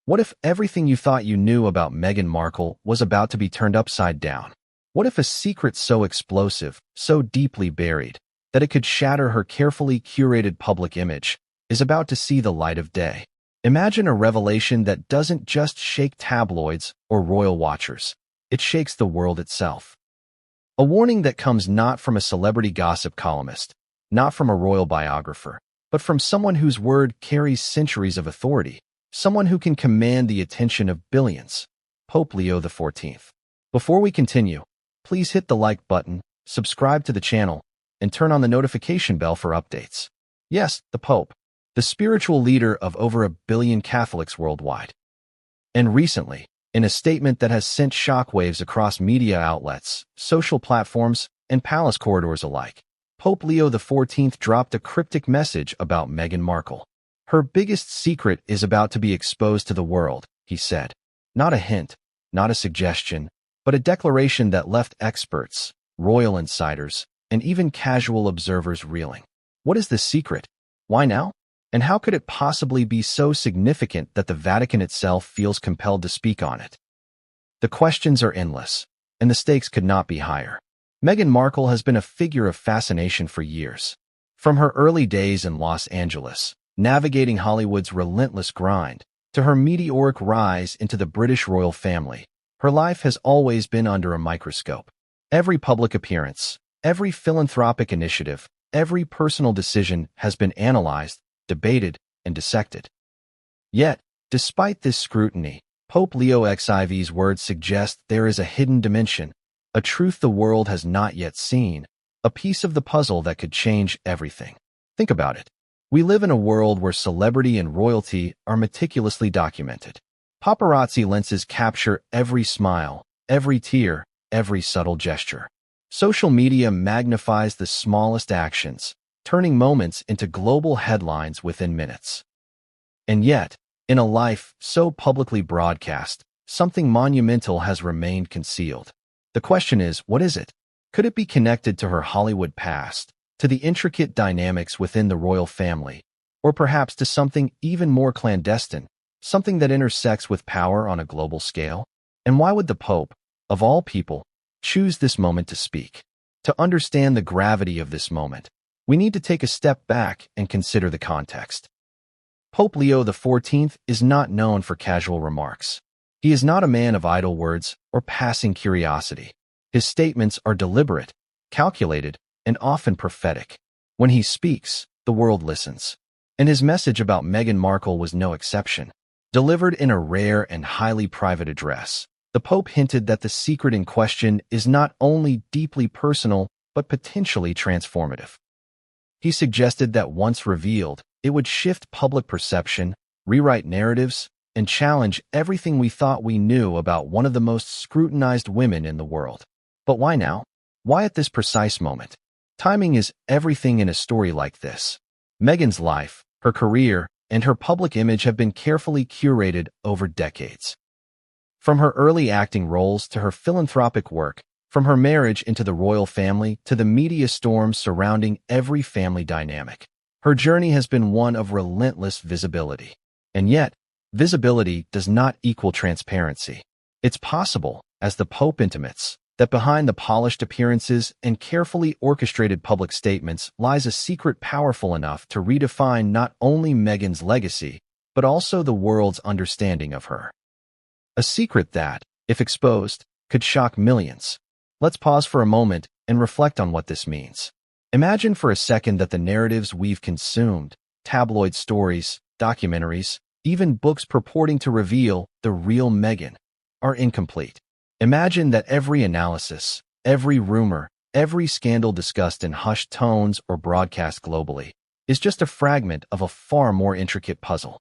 What if everything you thought you knew about Meghan Markle was about to be turned upside down? What if a secret so explosive, so deeply buried, that it could shatter her carefully curated public image, is about to see the light of day? Imagine a revelation that doesn't just shake tabloids or royal watchers. It shakes the world itself. A warning that comes not from a celebrity gossip columnist, not from a royal biographer, but from someone whose word carries centuries of authority, someone who can command the attention of billions, Pope Leo XIV. Before we continue, please hit the like button, subscribe to the channel, and turn on the notification bell for updates. Yes, the Pope, the spiritual leader of over 1 billion Catholics worldwide. And recently, in a statement that has sent shockwaves across media outlets, social platforms, and palace corridors alike, Pope Leo XIV dropped a cryptic message about Meghan Markle. Her biggest secret is about to be exposed to the world, he said. Not a hint, not a suggestion, but a declaration that left experts, royal insiders, and even casual observers reeling. What is the secret? Why now? And how could it possibly be so significant that the Vatican itself feels compelled to speak on it? The questions are endless, and the stakes could not be higher. Meghan Markle has been a figure of fascination for years. From her early days in Los Angeles, navigating Hollywood's relentless grind, to her meteoric rise into the British royal family, her life has always been under a microscope. Every public appearance, every philanthropic initiative, every personal decision has been analyzed, debated, and dissected. Yet, despite this scrutiny, Pope Leo XIV's words suggest there is a hidden dimension, a truth the world has not yet seen, a piece of the puzzle that could change everything. Think about it. We live in a world where celebrity and royalty are meticulously documented. Paparazzi lenses capture every smile, every tear, every subtle gesture. Social media magnifies the smallest actions, turning moments into global headlines within minutes. And yet, in a life so publicly broadcast, something monumental has remained concealed. The question is, what is it? Could it be connected to her Hollywood past, to the intricate dynamics within the royal family, or perhaps to something even more clandestine, something that intersects with power on a global scale? And why would the Pope, of all people, choose this moment to speak? To understand the gravity of this moment, we need to take a step back and consider the context. Pope Leo XIV is not known for casual remarks. He is not a man of idle words or passing curiosity. His statements are deliberate, calculated, and often prophetic. When he speaks, the world listens. And his message about Meghan Markle was no exception. Delivered in a rare and highly private address, the Pope hinted that the secret in question is not only deeply personal, but potentially transformative. He suggested that once revealed, it would shift public perception, rewrite narratives, and challenge everything we thought we knew about one of the most scrutinized women in the world. But why now? Why at this precise moment? Timing is everything in a story like this. Meghan's life, her career, and her public image have been carefully curated over decades. From her early acting roles to her philanthropic work, from her marriage into the royal family to the media storms surrounding every family dynamic, her journey has been one of relentless visibility. And yet, visibility does not equal transparency. It's possible, as the Pope intimates, that behind the polished appearances and carefully orchestrated public statements lies a secret powerful enough to redefine not only Meghan's legacy, but also the world's understanding of her. A secret that, if exposed, could shock millions. Let's pause for a moment and reflect on what this means. Imagine for a second that the narratives we've consumed, tabloid stories, documentaries, even books purporting to reveal the real Meghan, are incomplete. Imagine that every analysis, every rumor, every scandal discussed in hushed tones or broadcast globally is just a fragment of a far more intricate puzzle.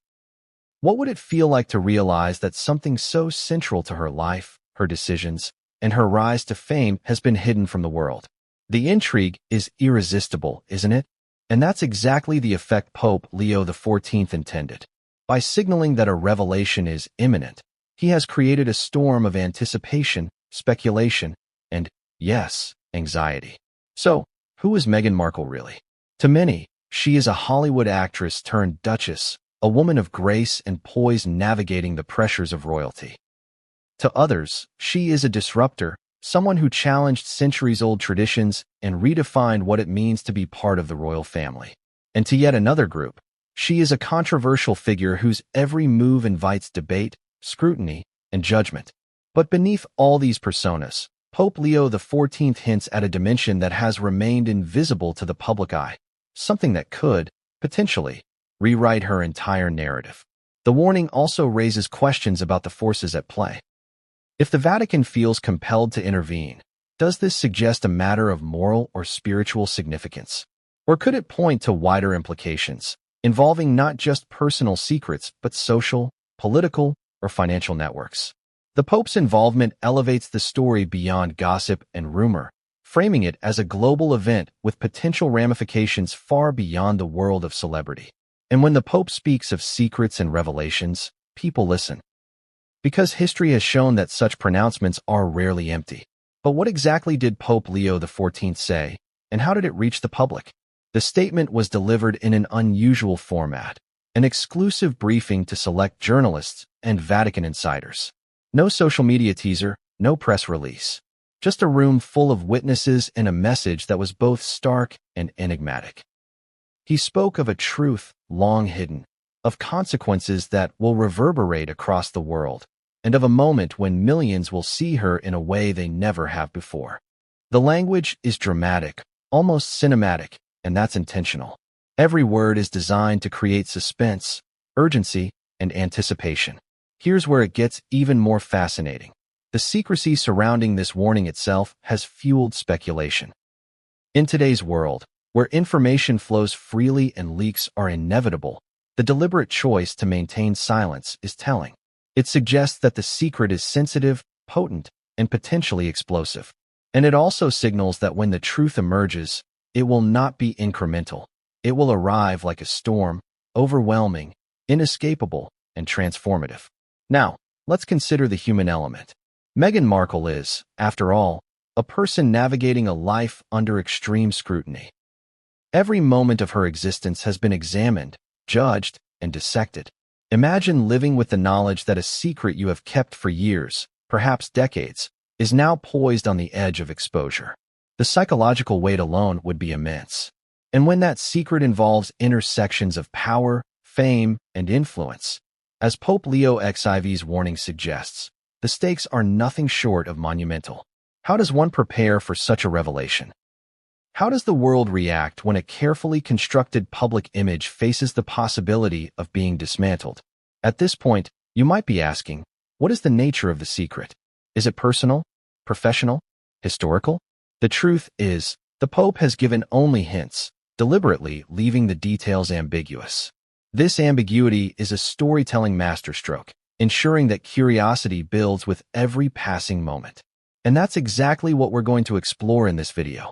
What would it feel like to realize that something so central to her life, her decisions, and her rise to fame has been hidden from the world? The intrigue is irresistible, isn't it? And that's exactly the effect Pope Leo XIV intended. By signaling that a revelation is imminent, he has created a storm of anticipation, speculation, and, yes, anxiety. So, who is Meghan Markle really? To many, she is a Hollywood actress turned Duchess, a woman of grace and poise navigating the pressures of royalty. To others, she is a disruptor, someone who challenged centuries-old traditions and redefined what it means to be part of the royal family. And to yet another group, she is a controversial figure whose every move invites debate, scrutiny, and judgment. But beneath all these personas, Pope Leo XIV hints at a dimension that has remained invisible to the public eye, something that could, potentially, rewrite her entire narrative. The warning also raises questions about the forces at play. If the Vatican feels compelled to intervene, does this suggest a matter of moral or spiritual significance? Or could it point to wider implications, involving not just personal secrets but social, political, or financial networks? The Pope's involvement elevates the story beyond gossip and rumor, framing it as a global event with potential ramifications far beyond the world of celebrity. And when the Pope speaks of secrets and revelations, people listen. Because history has shown that such pronouncements are rarely empty. But what exactly did Pope Leo XIV say, and how did it reach the public? The statement was delivered in an unusual format, an exclusive briefing to select journalists and Vatican insiders. No social media teaser, no press release. Just a room full of witnesses and a message that was both stark and enigmatic. He spoke of a truth long hidden, of consequences that will reverberate across the world, and of a moment when millions will see her in a way they never have before. The language is dramatic, almost cinematic, and that's intentional. Every word is designed to create suspense, urgency, and anticipation. Here's where it gets even more fascinating. The secrecy surrounding this warning itself has fueled speculation. In today's world, where information flows freely and leaks are inevitable, the deliberate choice to maintain silence is telling. It suggests that the secret is sensitive, potent, and potentially explosive. And it also signals that when the truth emerges, it will not be incremental. It will arrive like a storm, overwhelming, inescapable, and transformative. Now, let's consider the human element. Meghan Markle is, after all, a person navigating a life under extreme scrutiny. Every moment of her existence has been examined, judged, and dissected. Imagine living with the knowledge that a secret you have kept for years, perhaps decades, is now poised on the edge of exposure. The psychological weight alone would be immense. And when that secret involves intersections of power, fame, and influence, as Pope Leo XIV's warning suggests, the stakes are nothing short of monumental. How does one prepare for such a revelation? How does the world react when a carefully constructed public image faces the possibility of being dismantled? At this point, you might be asking, what is the nature of the secret? Is it personal, professional, historical? The truth is, the Pope has given only hints, deliberately leaving the details ambiguous. This ambiguity is a storytelling masterstroke, ensuring that curiosity builds with every passing moment. And that's exactly what we're going to explore in this video.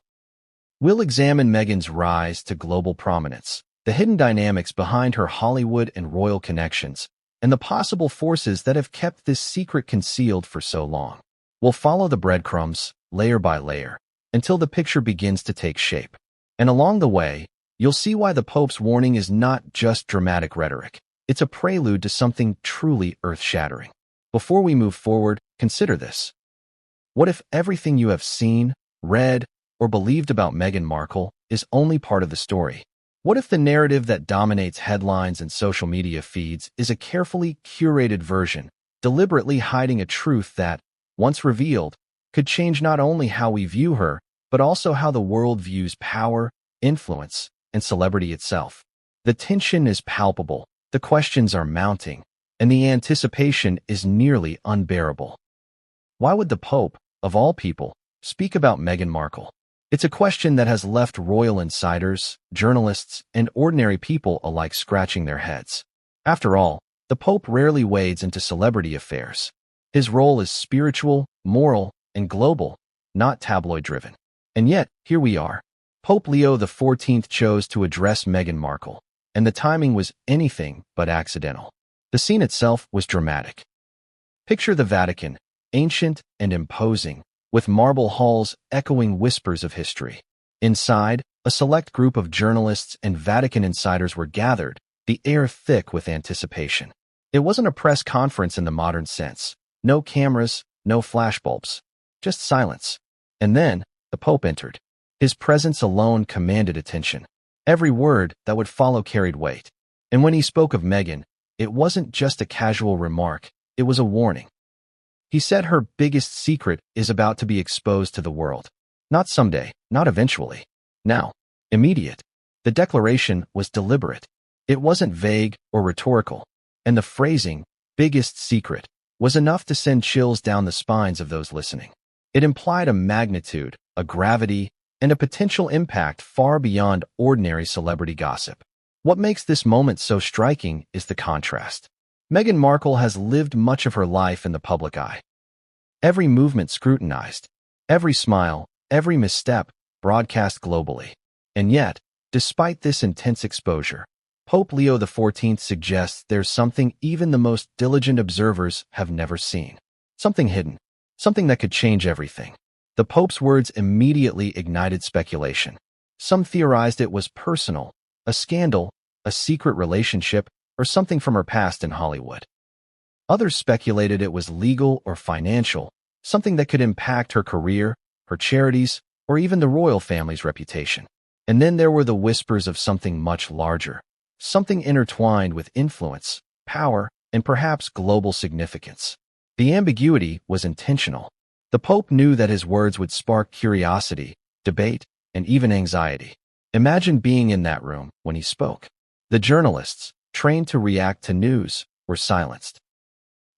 We'll examine Meghan's rise to global prominence, the hidden dynamics behind her Hollywood and royal connections, and the possible forces that have kept this secret concealed for so long. We'll follow the breadcrumbs, layer by layer, until the picture begins to take shape. And along the way, you'll see why the Pope's warning is not just dramatic rhetoric. It's a prelude to something truly earth-shattering. Before we move forward, consider this. What if everything you have seen, read, or believed about Meghan Markle is only part of the story? What if the narrative that dominates headlines and social media feeds is a carefully curated version, deliberately hiding a truth that, once revealed, could change not only how we view her, but also how the world views power, influence, and celebrity itself? The tension is palpable, the questions are mounting, and the anticipation is nearly unbearable. Why would the Pope, of all people, speak about Meghan Markle? It's a question that has left royal insiders, journalists, and ordinary people alike scratching their heads. After all, the Pope rarely wades into celebrity affairs. His role is spiritual, moral, and global, not tabloid-driven. And yet, here we are. Pope Leo XIV chose to address Meghan Markle, and the timing was anything but accidental. The scene itself was dramatic. Picture the Vatican, ancient and imposing, with marble halls echoing whispers of history. Inside, a select group of journalists and Vatican insiders were gathered, the air thick with anticipation. It wasn't a press conference in the modern sense. No cameras, no flashbulbs, just silence. And then, the Pope entered. His presence alone commanded attention. Every word that would follow carried weight. And when he spoke of Meghan, it wasn't just a casual remark, it was a warning. He said her biggest secret is about to be exposed to the world. Not someday, not eventually. Now. Immediate. The declaration was deliberate. It wasn't vague or rhetorical. And the phrasing, biggest secret, was enough to send chills down the spines of those listening. It implied a magnitude, a gravity, and a potential impact far beyond ordinary celebrity gossip. What makes this moment so striking is the contrast. Meghan Markle has lived much of her life in the public eye. Every movement scrutinized, every smile, every misstep broadcast globally. And yet, despite this intense exposure, Pope Leo XIV suggests there's something even the most diligent observers have never seen. Something hidden, something that could change everything. The Pope's words immediately ignited speculation. Some theorized it was personal, a scandal, a secret relationship, or something from her past in Hollywood. Others speculated it was legal or financial, something that could impact her career, her charities, or even the royal family's reputation. And then there were the whispers of something much larger, something intertwined with influence, power, and perhaps global significance. The ambiguity was intentional. The Pope knew that his words would spark curiosity, debate, and even anxiety. Imagine being in that room when he spoke. The journalists, trained to react to news, were silenced.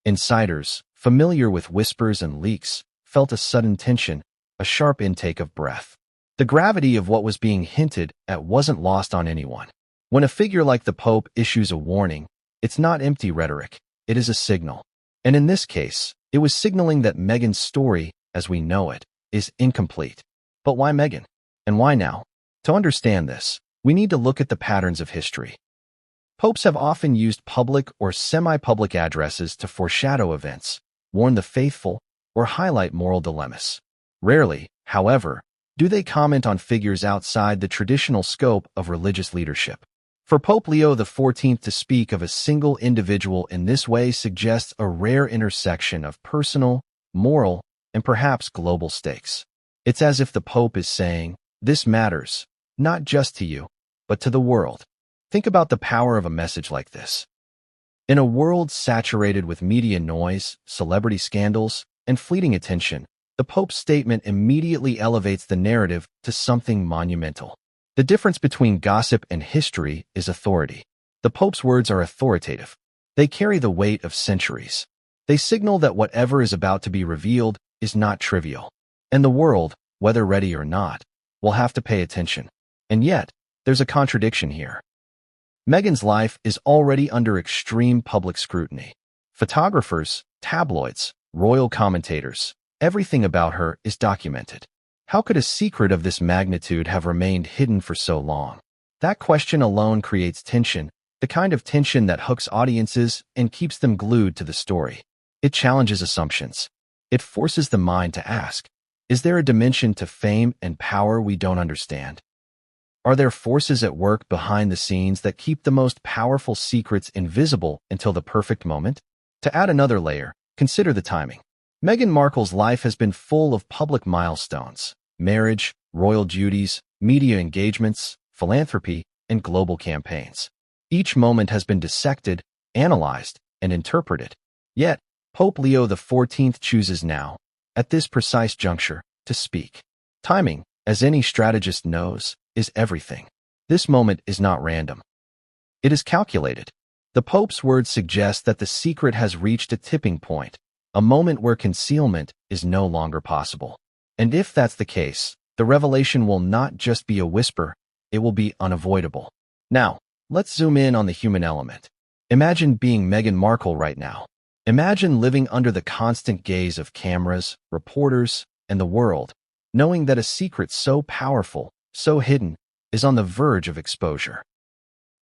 Insiders, familiar with whispers and leaks, felt a sudden tension, a sharp intake of breath. The gravity of what was being hinted at wasn't lost on anyone. When a figure like the Pope issues a warning, it's not empty rhetoric, it is a signal. And in this case, it was signaling that Meghan's story, as we know it, is incomplete. But why Meghan? And why now? To understand this, we need to look at the patterns of history. Popes have often used public or semi-public addresses to foreshadow events, warn the faithful, or highlight moral dilemmas. Rarely, however, do they comment on figures outside the traditional scope of religious leadership. For Pope Leo XIV to speak of a single individual in this way suggests a rare intersection of personal, moral, and perhaps global stakes. It's as if the Pope is saying, this matters, not just to you, but to the world. Think about the power of a message like this. In a world saturated with media noise, celebrity scandals, and fleeting attention, the Pope's statement immediately elevates the narrative to something monumental. The difference between gossip and history is authority. The Pope's words are authoritative. They carry the weight of centuries. They signal that whatever is about to be revealed is not trivial. And the world, whether ready or not, will have to pay attention. And yet, there's a contradiction here. Meghan's life is already under extreme public scrutiny. Photographers, tabloids, royal commentators, everything about her is documented. How could a secret of this magnitude have remained hidden for so long? That question alone creates tension, the kind of tension that hooks audiences and keeps them glued to the story. It challenges assumptions. It forces the mind to ask, is there a dimension to fame and power we don't understand? Are there forces at work behind the scenes that keep the most powerful secrets invisible until the perfect moment? To add another layer, consider the timing. Meghan Markle's life has been full of public milestones: marriage, royal duties, media engagements, philanthropy, and global campaigns. Each moment has been dissected, analyzed, and interpreted. Yet, Pope Leo XIV chooses now, at this precise juncture, to speak. Timing, as any strategist knows, is everything. This moment is not random. It is calculated. The Pope's words suggest that the secret has reached a tipping point, a moment where concealment is no longer possible. And if that's the case, the revelation will not just be a whisper, it will be unavoidable. Now, let's zoom in on the human element. Imagine being Meghan Markle right now. Imagine living under the constant gaze of cameras, reporters, and the world, knowing that a secret so powerful, so hidden, is on the verge of exposure.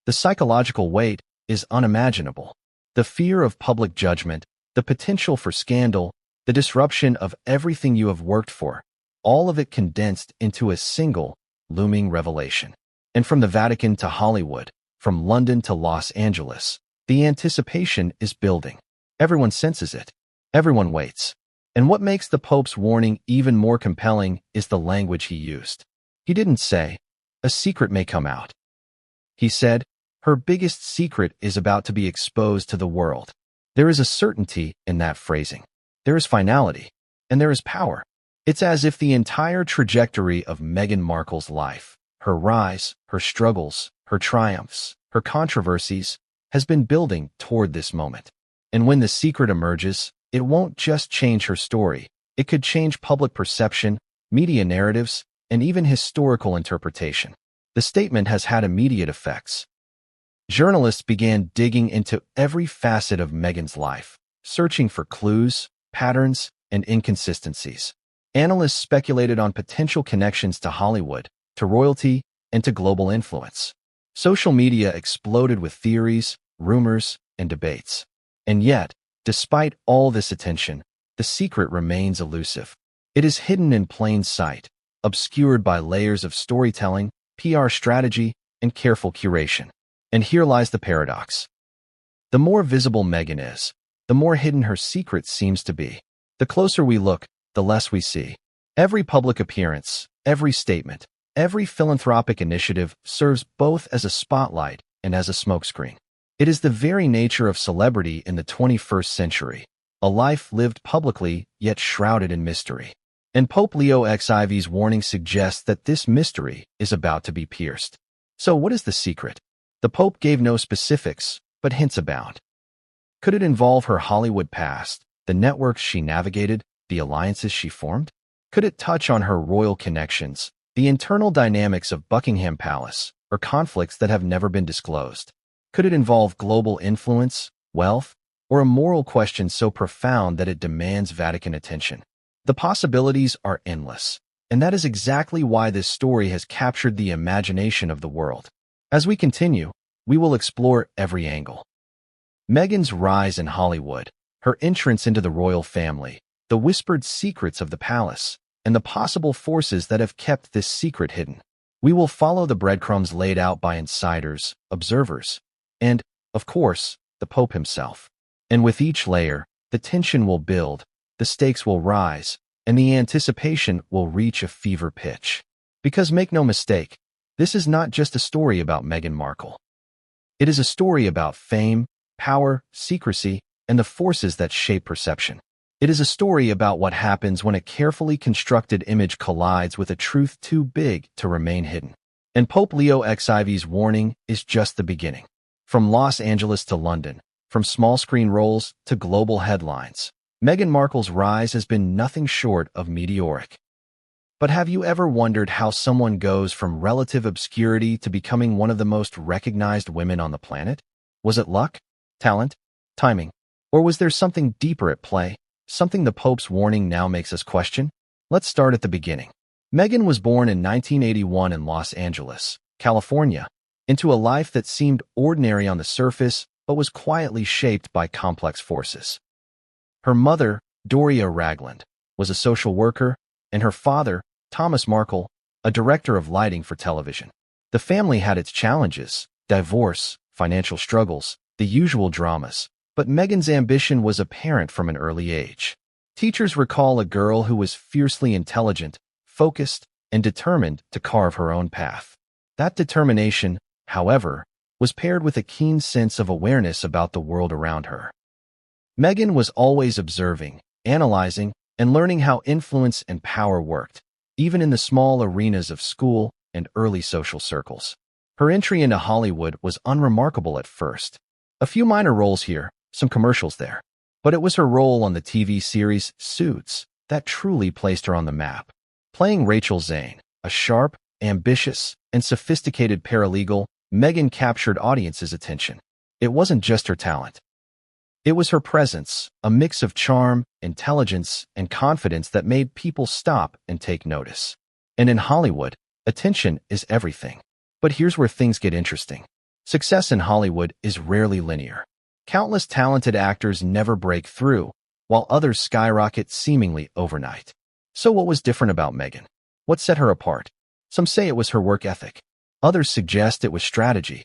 The psychological weight is unimaginable. The fear of public judgment, the potential for scandal, the disruption of everything you have worked for, all of it condensed into a single, looming revelation. And from the Vatican to Hollywood, from London to Los Angeles. The anticipation is building. Everyone senses it. Everyone waits. And what makes the Pope's warning even more compelling is the language he used. He didn't say, "A secret may come out." He said, "Her biggest secret is about to be exposed to the world." There is a certainty in that phrasing. There is finality. And there is power. It's as if the entire trajectory of Meghan Markle's life, her rise, her struggles, her triumphs, her controversies, has been building toward this moment. And when the secret emerges, it won't just change her story. It could change public perception, media narratives, and even historical interpretation. The statement has had immediate effects. Journalists began digging into every facet of Meghan's life, searching for clues, patterns, and inconsistencies. Analysts speculated on potential connections to Hollywood, to royalty, and to global influence. Social media exploded with theories, rumors, and debates. And yet, despite all this attention, the secret remains elusive. It is hidden in plain sight, obscured by layers of storytelling, PR strategy, and careful curation. And here lies the paradox. The more visible Meghan is, the more hidden her secret seems to be. The closer we look, the less we see. Every public appearance, every statement, every philanthropic initiative serves both as a spotlight and as a smokescreen. It is the very nature of celebrity in the 21st century, a life lived publicly yet shrouded in mystery. And Pope Leo XIV's warning suggests that this mystery is about to be pierced. So what is the secret? The Pope gave no specifics, but hints abound. Could it involve her Hollywood past, the networks she navigated, the alliances she formed? Could it touch on her royal connections, the internal dynamics of Buckingham Palace, or conflicts that have never been disclosed? Could it involve global influence, wealth, or a moral question so profound that it demands Vatican attention? The possibilities are endless, and that is exactly why this story has captured the imagination of the world. As we continue, we will explore every angle. Meghan's rise in Hollywood, her entrance into the royal family, the whispered secrets of the palace, and the possible forces that have kept this secret hidden. We will follow the breadcrumbs laid out by insiders, observers, and, of course, the Pope himself. And with each layer, the tension will build, the stakes will rise, and the anticipation will reach a fever pitch. Because make no mistake, this is not just a story about Meghan Markle. It is a story about fame, power, secrecy, and the forces that shape perception. It is a story about what happens when a carefully constructed image collides with a truth too big to remain hidden. And Pope Leo XIV's warning is just the beginning. From Los Angeles to London, from small screen roles to global headlines, Meghan Markle's rise has been nothing short of meteoric. But have you ever wondered how someone goes from relative obscurity to becoming one of the most recognized women on the planet? Was it luck, talent, timing, or was there something deeper at play, something the Pope's warning now makes us question? Let's start at the beginning. Meghan was born in 1981 in Los Angeles, California, into a life that seemed ordinary on the surface but was quietly shaped by complex forces. Her mother, Doria Ragland, was a social worker, and her father, Thomas Markle, a director of lighting for television. The family had its challenges, divorce, financial struggles, the usual dramas, but Meghan's ambition was apparent from an early age. Teachers recall a girl who was fiercely intelligent, focused, and determined to carve her own path. That determination, however, was paired with a keen sense of awareness about the world around her. Meghan was always observing, analyzing, and learning how influence and power worked, even in the small arenas of school and early social circles. Her entry into Hollywood was unremarkable at first. A few minor roles here, some commercials there. But it was her role on the TV series Suits that truly placed her on the map. Playing Rachel Zane, a sharp, ambitious, and sophisticated paralegal, Meghan captured audiences' attention. It wasn't just her talent. It was her presence, a mix of charm, intelligence, and confidence that made people stop and take notice. And in Hollywood, attention is everything. But here's where things get interesting. Success in Hollywood is rarely linear. Countless talented actors never break through, while others skyrocket seemingly overnight. So what was different about Meghan? What set her apart? Some say it was her work ethic. Others suggest it was strategy.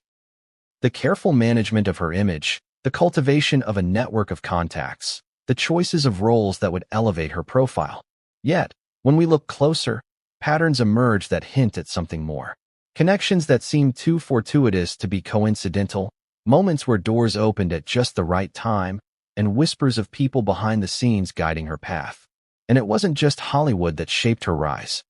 The careful management of her image, the cultivation of a network of contacts, the choices of roles that would elevate her profile. Yet, when we look closer, patterns emerge that hint at something more. Connections that seem too fortuitous to be coincidental, moments where doors opened at just the right time, and whispers of people behind the scenes guiding her path. And it wasn't just Hollywood that shaped her rise.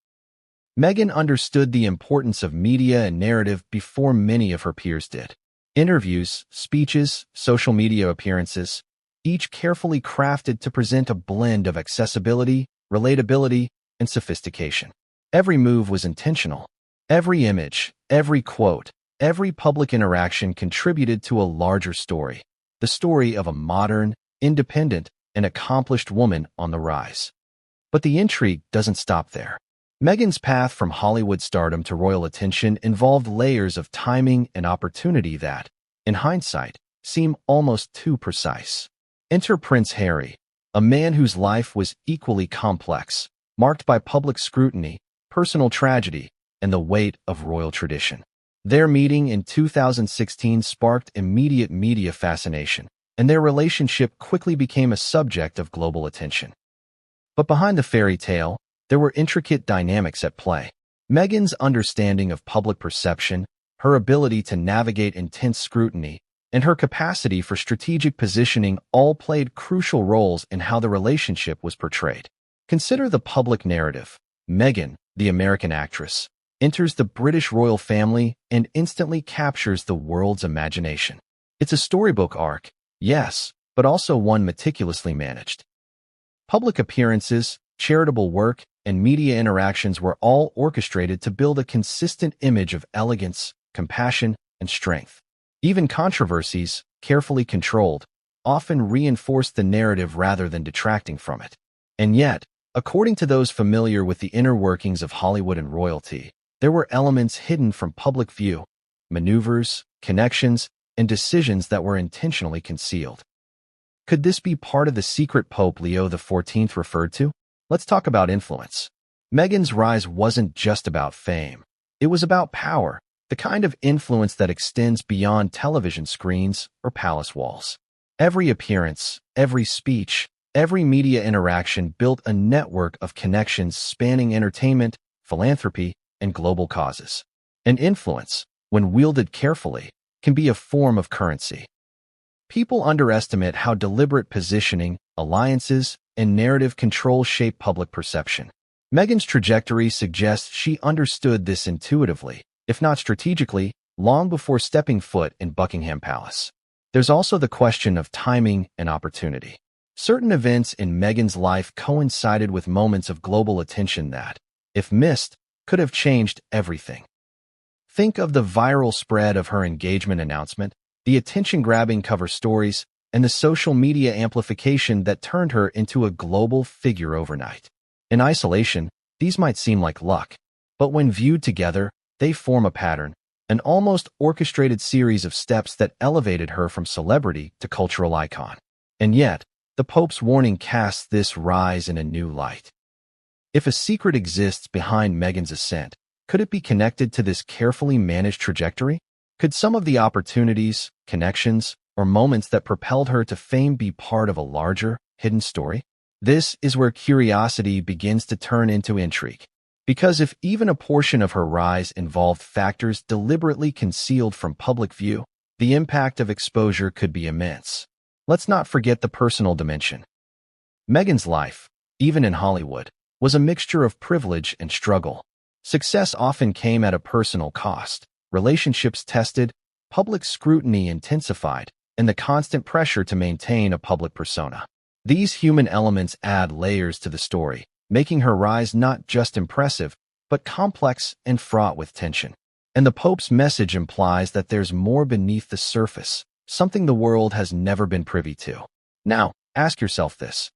Meghan understood the importance of media and narrative before many of her peers did. Interviews, speeches, social media appearances, each carefully crafted to present a blend of accessibility, relatability, and sophistication. Every move was intentional. Every image, every quote, every public interaction contributed to a larger story. The story of a modern, independent, and accomplished woman on the rise. But the intrigue doesn't stop there. Meghan's path from Hollywood stardom to royal attention involved layers of timing and opportunity that, in hindsight, seem almost too precise. Enter Prince Harry, a man whose life was equally complex, marked by public scrutiny, personal tragedy, and the weight of royal tradition. Their meeting in 2016 sparked immediate media fascination, and their relationship quickly became a subject of global attention. But behind the fairy tale, there were intricate dynamics at play. Meghan's understanding of public perception, her ability to navigate intense scrutiny, and her capacity for strategic positioning all played crucial roles in how the relationship was portrayed. Consider the public narrative. Meghan, the American actress, enters the British royal family and instantly captures the world's imagination. It's a storybook arc, yes, but also one meticulously managed. Public appearances, charitable work, and media interactions were all orchestrated to build a consistent image of elegance, compassion, and strength. Even controversies, carefully controlled, often reinforced the narrative rather than detracting from it. And yet, according to those familiar with the inner workings of Hollywood and royalty, there were elements hidden from public view, maneuvers, connections, and decisions that were intentionally concealed. Could this be part of the secret Pope Leo XIV referred to? Let's talk about influence. Meghan's rise wasn't just about fame. It was about power, the kind of influence that extends beyond television screens or palace walls. Every appearance, every speech, every media interaction built a network of connections spanning entertainment, philanthropy, and global causes. And influence, when wielded carefully, can be a form of currency. People underestimate how deliberate positioning, alliances, and narrative control shape public perception. Meghan's trajectory suggests she understood this intuitively, if not strategically, long before stepping foot in Buckingham Palace. There's also the question of timing and opportunity. Certain events in Meghan's life coincided with moments of global attention that, if missed, could have changed everything. Think of the viral spread of her engagement announcement, the attention-grabbing cover stories, and the social media amplification that turned her into a global figure overnight. In isolation, these might seem like luck, but when viewed together, they form a pattern, an almost orchestrated series of steps that elevated her from celebrity to cultural icon. And yet, the Pope's warning casts this rise in a new light. If a secret exists behind Meghan's ascent, could it be connected to this carefully managed trajectory? Could some of the opportunities, connections, or moments that propelled her to fame be part of a larger, hidden story? This is where curiosity begins to turn into intrigue. Because if even a portion of her rise involved factors deliberately concealed from public view, the impact of exposure could be immense. Let's not forget the personal dimension. Meghan's life, even in Hollywood, was a mixture of privilege and struggle. Success often came at a personal cost, relationships tested, public scrutiny intensified, and the constant pressure to maintain a public persona. These human elements add layers to the story, making her rise not just impressive, but complex and fraught with tension. And the Pope's message implies that there's more beneath the surface, something the world has never been privy to. Now, ask yourself this.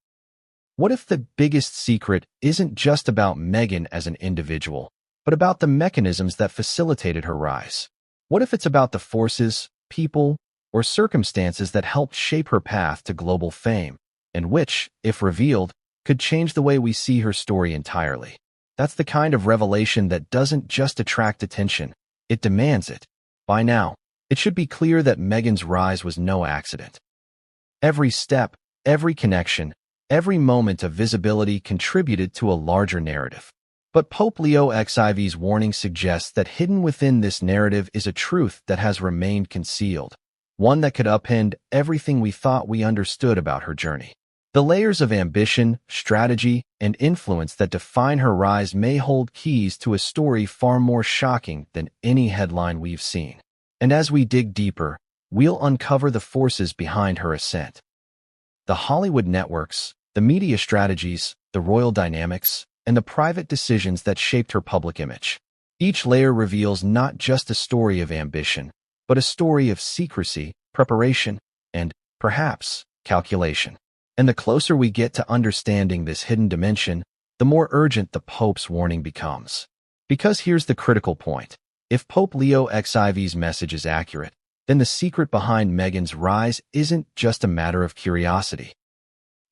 What if the biggest secret isn't just about Meghan as an individual, but about the mechanisms that facilitated her rise? What if it's about the forces, people, or circumstances that helped shape her path to global fame, and which, if revealed, could change the way we see her story entirely? That's the kind of revelation that doesn't just attract attention, it demands it. By now, It should be clear that Meghan's rise was no accident. Every step, every connection, every moment of visibility contributed to a larger narrative. But Pope Leo XIV's warning suggests that hidden within this narrative is a truth that has remained concealed, one that could upend everything we thought we understood about her journey. The layers of ambition, strategy, and influence that define her rise may hold keys to a story far more shocking than any headline we've seen. And as we dig deeper, we'll uncover the forces behind her ascent. The Hollywood networks, the media strategies, the royal dynamics, and the private decisions that shaped her public image. Each layer reveals not just a story of ambition, but a story of secrecy, preparation, and, perhaps, calculation. And the closer we get to understanding this hidden dimension, the more urgent the Pope's warning becomes. Because here's the critical point. If Pope Leo XIV's message is accurate, then the secret behind Meghan's rise isn't just a matter of curiosity.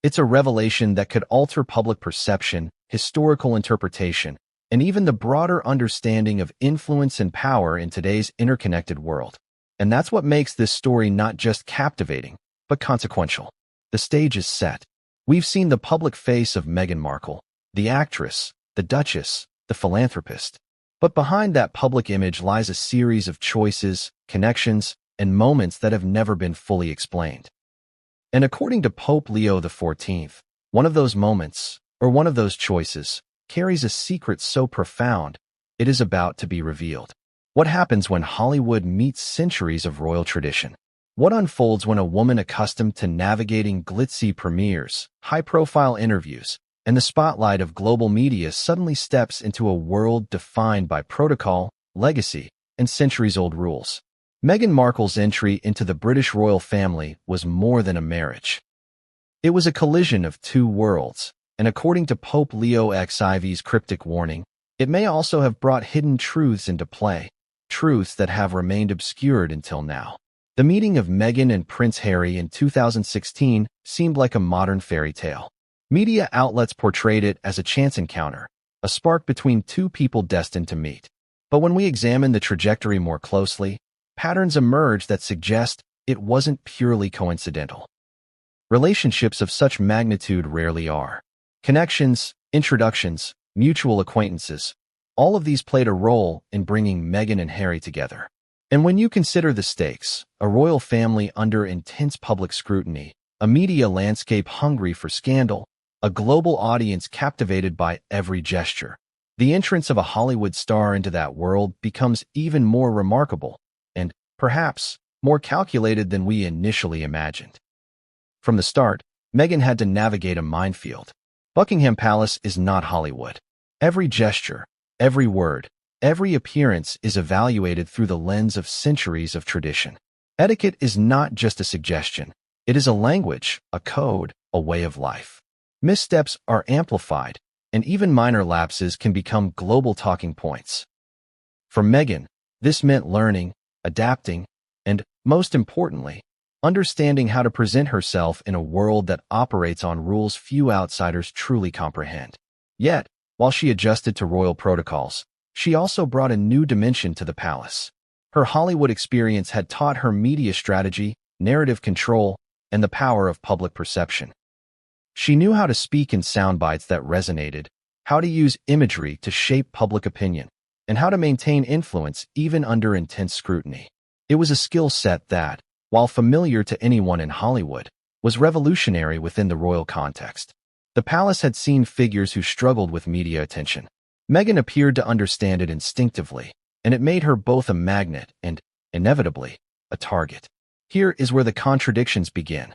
It's a revelation that could alter public perception, historical interpretation, and even the broader understanding of influence and power in today's interconnected world. And that's what makes this story not just captivating, but consequential. The stage is set. We've seen the public face of Meghan Markle, the actress, the Duchess, the philanthropist. But behind that public image lies a series of choices, connections, and moments that have never been fully explained. And according to Pope Leo XIV, one of those moments, or one of those choices, carries a secret so profound, it is about to be revealed. What happens when Hollywood meets centuries of royal tradition? What unfolds when a woman accustomed to navigating glitzy premieres, high-profile interviews, and the spotlight of global media suddenly steps into a world defined by protocol, legacy, and centuries-old rules? Meghan Markle's entry into the British royal family was more than a marriage. It was a collision of two worlds, and according to Pope Leo XIV's cryptic warning, it may also have brought hidden truths into play, truths that have remained obscured until now. The meeting of Meghan and Prince Harry in 2016 seemed like a modern fairy tale. Media outlets portrayed it as a chance encounter, a spark between two people destined to meet. But when we examine the trajectory more closely, patterns emerge that suggest it wasn't purely coincidental. Relationships of such magnitude rarely are. Connections, introductions, mutual acquaintances, all of these played a role in bringing Meghan and Harry together. And when you consider the stakes, a royal family under intense public scrutiny, a media landscape hungry for scandal, a global audience captivated by every gesture, the entrance of a Hollywood star into that world becomes even more remarkable and, perhaps, more calculated than we initially imagined. From the start, Meghan had to navigate a minefield. Buckingham Palace is not Hollywood. Every gesture, every word, every appearance is evaluated through the lens of centuries of tradition. Etiquette is not just a suggestion. It is a language, a code, a way of life. Missteps are amplified, and even minor lapses can become global talking points. For Meghan, this meant learning, adapting, and, most importantly, understanding how to present herself in a world that operates on rules few outsiders truly comprehend. Yet, while she adjusted to royal protocols, she also brought a new dimension to the palace. Her Hollywood experience had taught her media strategy, narrative control, and the power of public perception. She knew how to speak in sound bites that resonated, how to use imagery to shape public opinion, and how to maintain influence even under intense scrutiny. It was a skill set that, while familiar to anyone in Hollywood, was revolutionary within the royal context. The palace had seen figures who struggled with media attention. Meghan appeared to understand it instinctively, and it made her both a magnet and, inevitably, a target. Here is where the contradictions begin.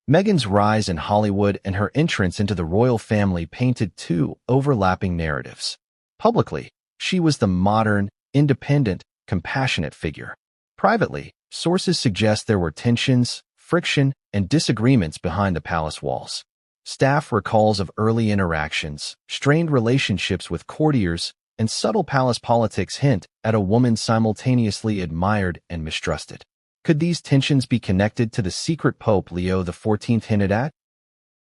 Meghan's rise in Hollywood and her entrance into the royal family painted two overlapping narratives. Publicly, she was the modern, independent, compassionate figure. Privately, sources suggest there were tensions, friction, and disagreements behind the palace walls. Staff recalls of early interactions, strained relationships with courtiers, and subtle palace politics hint at a woman simultaneously admired and mistrusted. Could these tensions be connected to the secret Pope Leo XIV hinted at?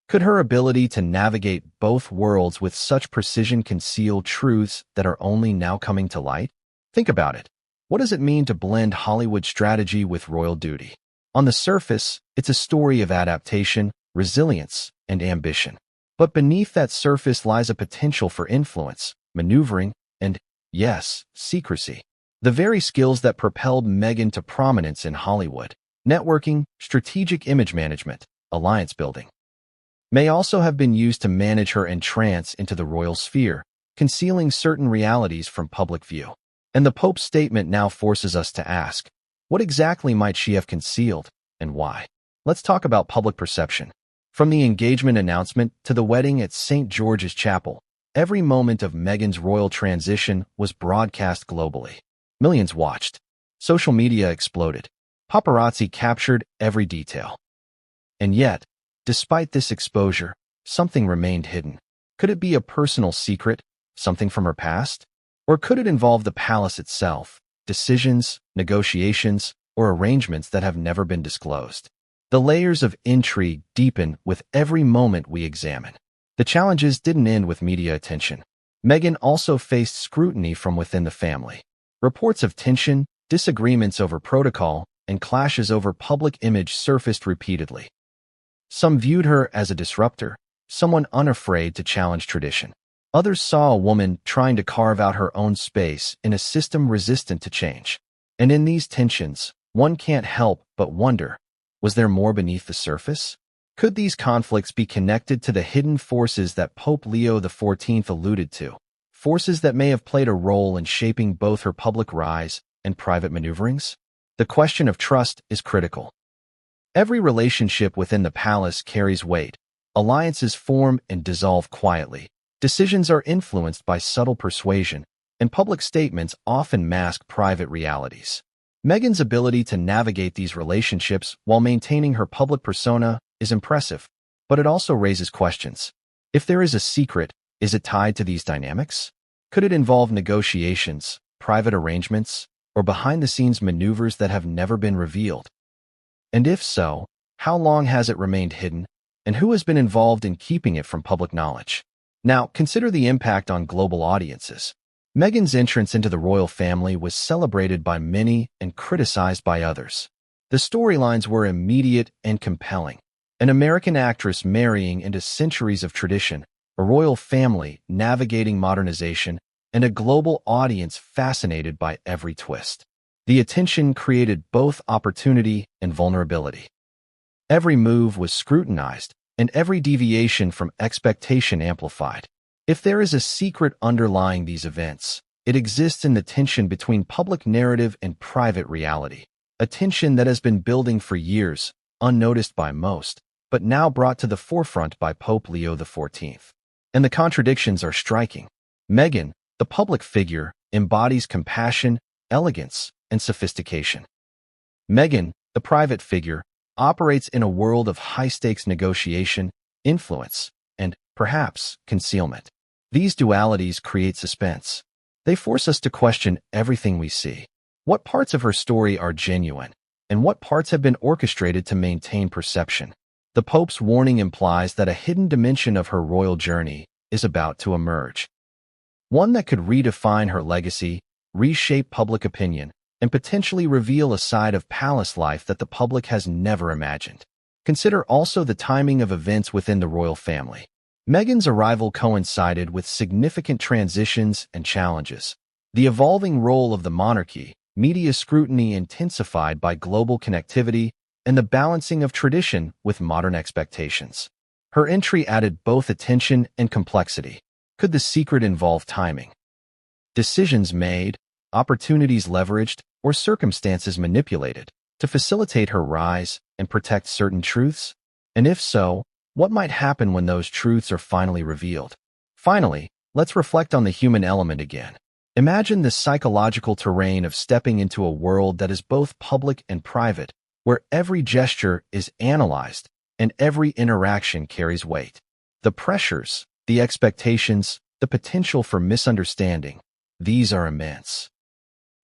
Could her ability to navigate both worlds with such precision conceal truths that are only now coming to light? Think about it. What does it mean to blend Hollywood strategy with royal duty? On the surface, it's a story of adaptation, resilience, and ambition. But beneath that surface lies a potential for influence, maneuvering, and, yes, secrecy. The very skills that propelled Meghan to prominence in Hollywood: networking, strategic image management, alliance building, may also have been used to manage her entrance into the royal sphere, concealing certain realities from public view. And the Pope's statement now forces us to ask, what exactly might she have concealed, and why? Let's talk about public perception. From the engagement announcement to the wedding at St. George's Chapel, every moment of Meghan's royal transition was broadcast globally. Millions watched. Social media exploded. Paparazzi captured every detail. And yet, despite this exposure, something remained hidden. Could it be a personal secret, something from her past? Or could it involve the palace itself, decisions, negotiations, or arrangements that have never been disclosed? The layers of intrigue deepen with every moment we examine. The challenges didn't end with media attention. Meghan also faced scrutiny from within the family. Reports of tension, disagreements over protocol, and clashes over public image surfaced repeatedly. Some viewed her as a disruptor, someone unafraid to challenge tradition. Others saw a woman trying to carve out her own space in a system resistant to change. And in these tensions, one can't help but wonder, was there more beneath the surface? Could these conflicts be connected to the hidden forces that Pope Leo XIV alluded to? Forces that may have played a role in shaping both her public rise and private maneuverings? The question of trust is critical. Every relationship within the palace carries weight. Alliances form and dissolve quietly. Decisions are influenced by subtle persuasion, and public statements often mask private realities. Meghan's ability to navigate these relationships while maintaining her public persona is impressive, but it also raises questions. If there is a secret, is it tied to these dynamics? Could it involve negotiations, private arrangements, or behind-the-scenes maneuvers that have never been revealed? And if so, how long has it remained hidden, and who has been involved in keeping it from public knowledge? Now, consider the impact on global audiences. Meghan's entrance into the royal family was celebrated by many and criticized by others. The storylines were immediate and compelling. An American actress marrying into centuries of tradition, a royal family navigating modernization, and a global audience fascinated by every twist. The attention created both opportunity and vulnerability. Every move was scrutinized, and every deviation from expectation amplified. If there is a secret underlying these events, it exists in the tension between public narrative and private reality, a tension that has been building for years, unnoticed by most, but now brought to the forefront by Pope Leo XIV. And the contradictions are striking. Meghan, the public figure, embodies compassion, elegance, and sophistication. Meghan, the private figure, operates in a world of high-stakes negotiation, influence, and, perhaps, concealment. These dualities create suspense. They force us to question everything we see. What parts of her story are genuine, and what parts have been orchestrated to maintain perception? The Pope's warning implies that a hidden dimension of her royal journey is about to emerge. One that could redefine her legacy, reshape public opinion, and potentially reveal a side of palace life that the public has never imagined. Consider also the timing of events within the royal family. Meghan's arrival coincided with significant transitions and challenges. The evolving role of the monarchy, media scrutiny intensified by global connectivity, and the balancing of tradition with modern expectations. Her entry added both attention and complexity. Could the secret involve timing? Decisions made, opportunities leveraged, or circumstances manipulated to facilitate her rise and protect certain truths? And if so, what might happen when those truths are finally revealed? Finally, let's reflect on the human element again. Imagine the psychological terrain of stepping into a world that is both public and private, where every gesture is analyzed and every interaction carries weight. The pressures, the expectations, the potential for misunderstanding, these are immense.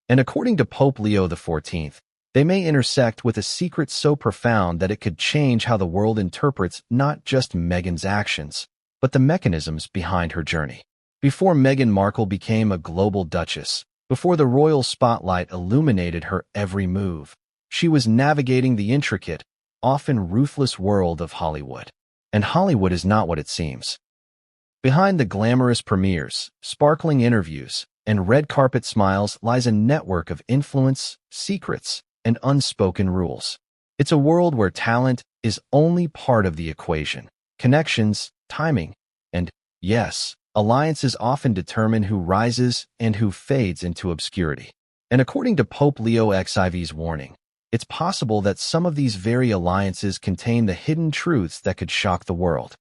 And according to Pope Leo XIV, they may intersect with a secret so profound that it could change how the world interprets not just Meghan's actions, but the mechanisms behind her journey. Before Meghan Markle became a global duchess, Before the royal spotlight illuminated her every move, she was navigating the intricate, often ruthless world of Hollywood. And Hollywood is not what it seems. Behind the glamorous premieres, sparkling interviews, and red carpet smiles lies a network of influence, secrets, and unspoken rules. It's a world where talent is only part of the equation. Connections, timing, and, yes, alliances often determine who rises and who fades into obscurity. And according to Pope Leo XIV's warning, it's possible that some of these very alliances contain the hidden truths that could shock the world.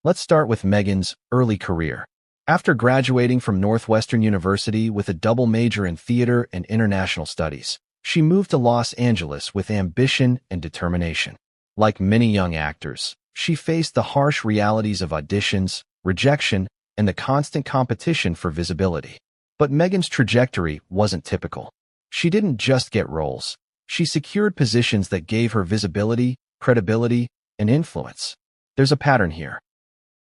Let's start with Meghan's early career. After graduating from Northwestern University with a double major in theater and international studies, she moved to Los Angeles with ambition and determination. Like many young actors, she faced the harsh realities of auditions, rejection, and the constant competition for visibility. But Meghan's trajectory wasn't typical. She didn't just get roles. She secured positions that gave her visibility, credibility, and influence. There's a pattern here.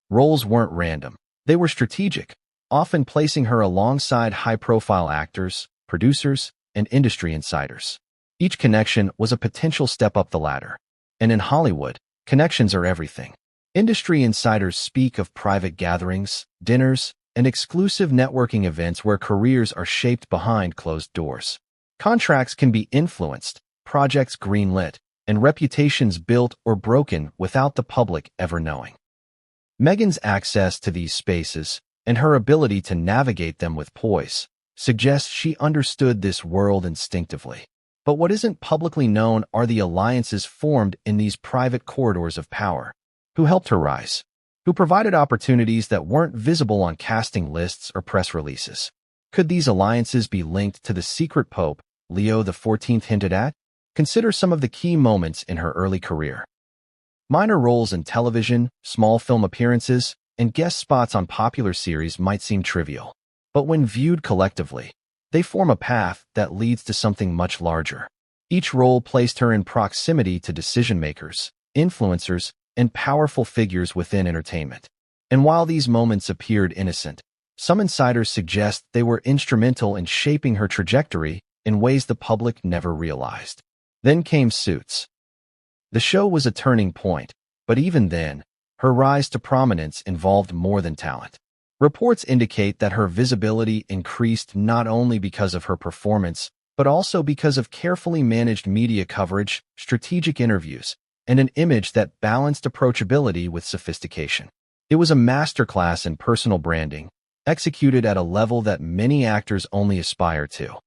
Roles weren't random. They were strategic, often placing her alongside high-profile actors, producers, and industry insiders. Each connection was a potential step up the ladder. And in Hollywood, connections are everything. Industry insiders speak of private gatherings, dinners, and exclusive networking events where careers are shaped behind closed doors. Contracts can be influenced, projects greenlit, and reputations built or broken without the public ever knowing. Meghan's access to these spaces, and her ability to navigate them with poise, suggests she understood this world instinctively. But what isn't publicly known are the alliances formed in these private corridors of power. Who helped her rise? Who provided opportunities that weren't visible on casting lists or press releases? Could these alliances be linked to the secret pope Leo XIV hinted at? Consider some of the key moments in her early career. Minor roles in television, small film appearances, and guest spots on popular series might seem trivial. But when viewed collectively, they form a path that leads to something much larger. Each role placed her in proximity to decision-makers, influencers, and powerful figures within entertainment. And while these moments appeared innocent, some insiders suggest they were instrumental in shaping her trajectory in ways the public never realized. Then came Suits. The show was a turning point, but even then, her rise to prominence involved more than talent. Reports indicate that her visibility increased not only because of her performance, but also because of carefully managed media coverage, strategic interviews, and an image that balanced approachability with sophistication. It was a masterclass in personal branding, executed at a level that many actors only aspire to.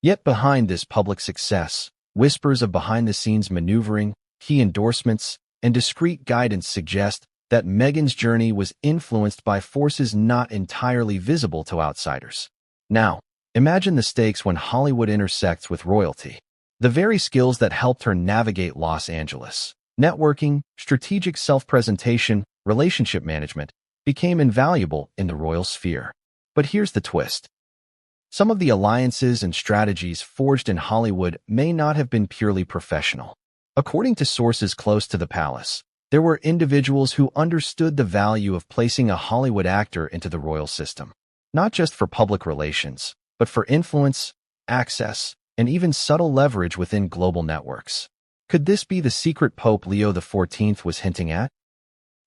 Yet behind this public success, whispers of behind-the-scenes maneuvering, key endorsements, and discreet guidance suggest that Meghan's journey was influenced by forces not entirely visible to outsiders. Now, imagine the stakes when Hollywood intersects with royalty. The very skills that helped her navigate Los Angeles, networking, strategic self-presentation, relationship management, became invaluable in the royal sphere. But here's the twist. Some of the alliances and strategies forged in Hollywood may not have been purely professional. According to sources close to the palace, there were individuals who understood the value of placing a Hollywood actor into the royal system, not just for public relations, but for influence, access, and even subtle leverage within global networks. Could this be the secret Pope Leo XIV was hinting at?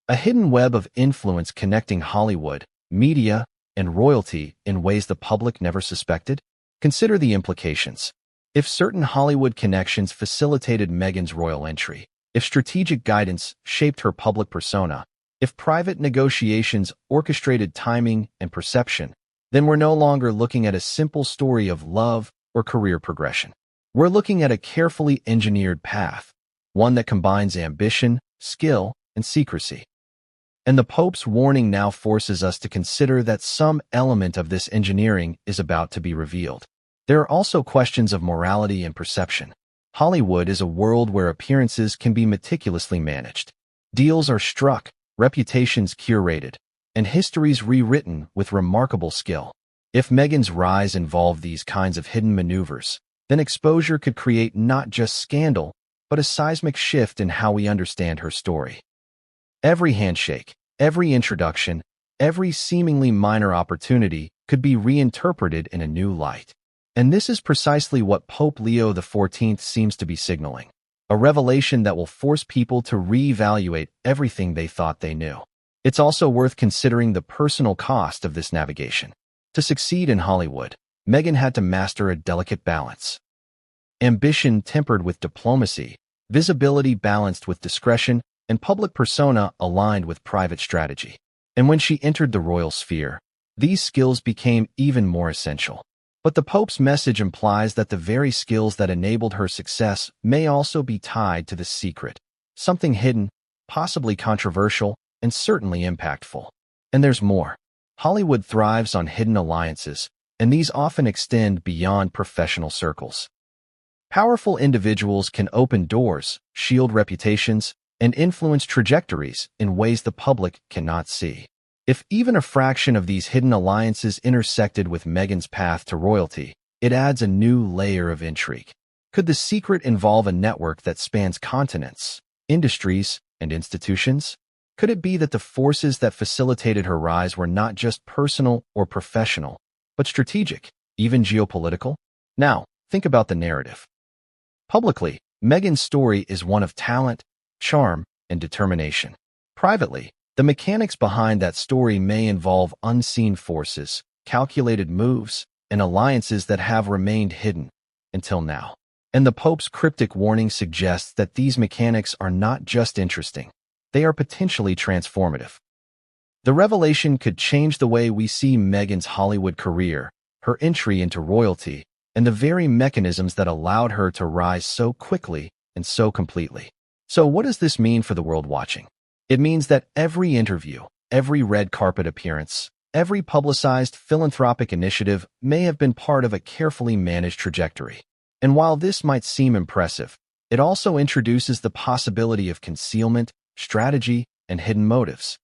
A hidden web of influence connecting Hollywood, media, and royalty in ways the public never suspected? Consider the implications. If certain Hollywood connections facilitated Meghan's royal entry, if strategic guidance shaped her public persona, if private negotiations orchestrated timing and perception, then we're no longer looking at a simple story of love or career progression. We're looking at a carefully engineered path, one that combines ambition, skill, and secrecy. And the Pope's warning now forces us to consider that some element of this engineering is about to be revealed. There are also questions of morality and perception. Hollywood is a world where appearances can be meticulously managed. Deals are struck, reputations curated, and histories rewritten with remarkable skill. If Meghan's rise involved these kinds of hidden maneuvers, then exposure could create not just scandal, but a seismic shift in how we understand her story. Every handshake, every introduction, every seemingly minor opportunity could be reinterpreted in a new light. And this is precisely what Pope Leo XIV seems to be signaling, a revelation that will force people to reevaluate everything they thought they knew. It's also worth considering the personal cost of this navigation. To succeed in Hollywood, Meghan had to master a delicate balance. Ambition tempered with diplomacy, visibility balanced with discretion, and public persona aligned with private strategy. And when she entered the royal sphere, these skills became even more essential. But the Pope's message implies that the very skills that enabled her success may also be tied to the secret, something hidden, possibly controversial, and certainly impactful. And there's more. Hollywood thrives on hidden alliances, and these often extend beyond professional circles. Powerful individuals can open doors, shield reputations, and influence trajectories in ways the public cannot see. If even a fraction of these hidden alliances intersected with Meghan's path to royalty, it adds a new layer of intrigue. Could the secret involve a network that spans continents, industries, and institutions? Could it be that the forces that facilitated her rise were not just personal or professional, but strategic, even geopolitical? Now, think about the narrative. Publicly, Meghan's story is one of talent, charm, and determination. Privately, the mechanics behind that story may involve unseen forces, calculated moves, and alliances that have remained hidden until now. And the Pope's cryptic warning suggests that these mechanics are not just interesting, they are potentially transformative. The revelation could change the way we see Meghan's Hollywood career, her entry into royalty, and the very mechanisms that allowed her to rise so quickly and so completely. So what does this mean for the world watching? It means that every interview, every red carpet appearance, every publicized philanthropic initiative may have been part of a carefully managed trajectory. And while this might seem impressive, it also introduces the possibility of concealment, strategy, and hidden motives.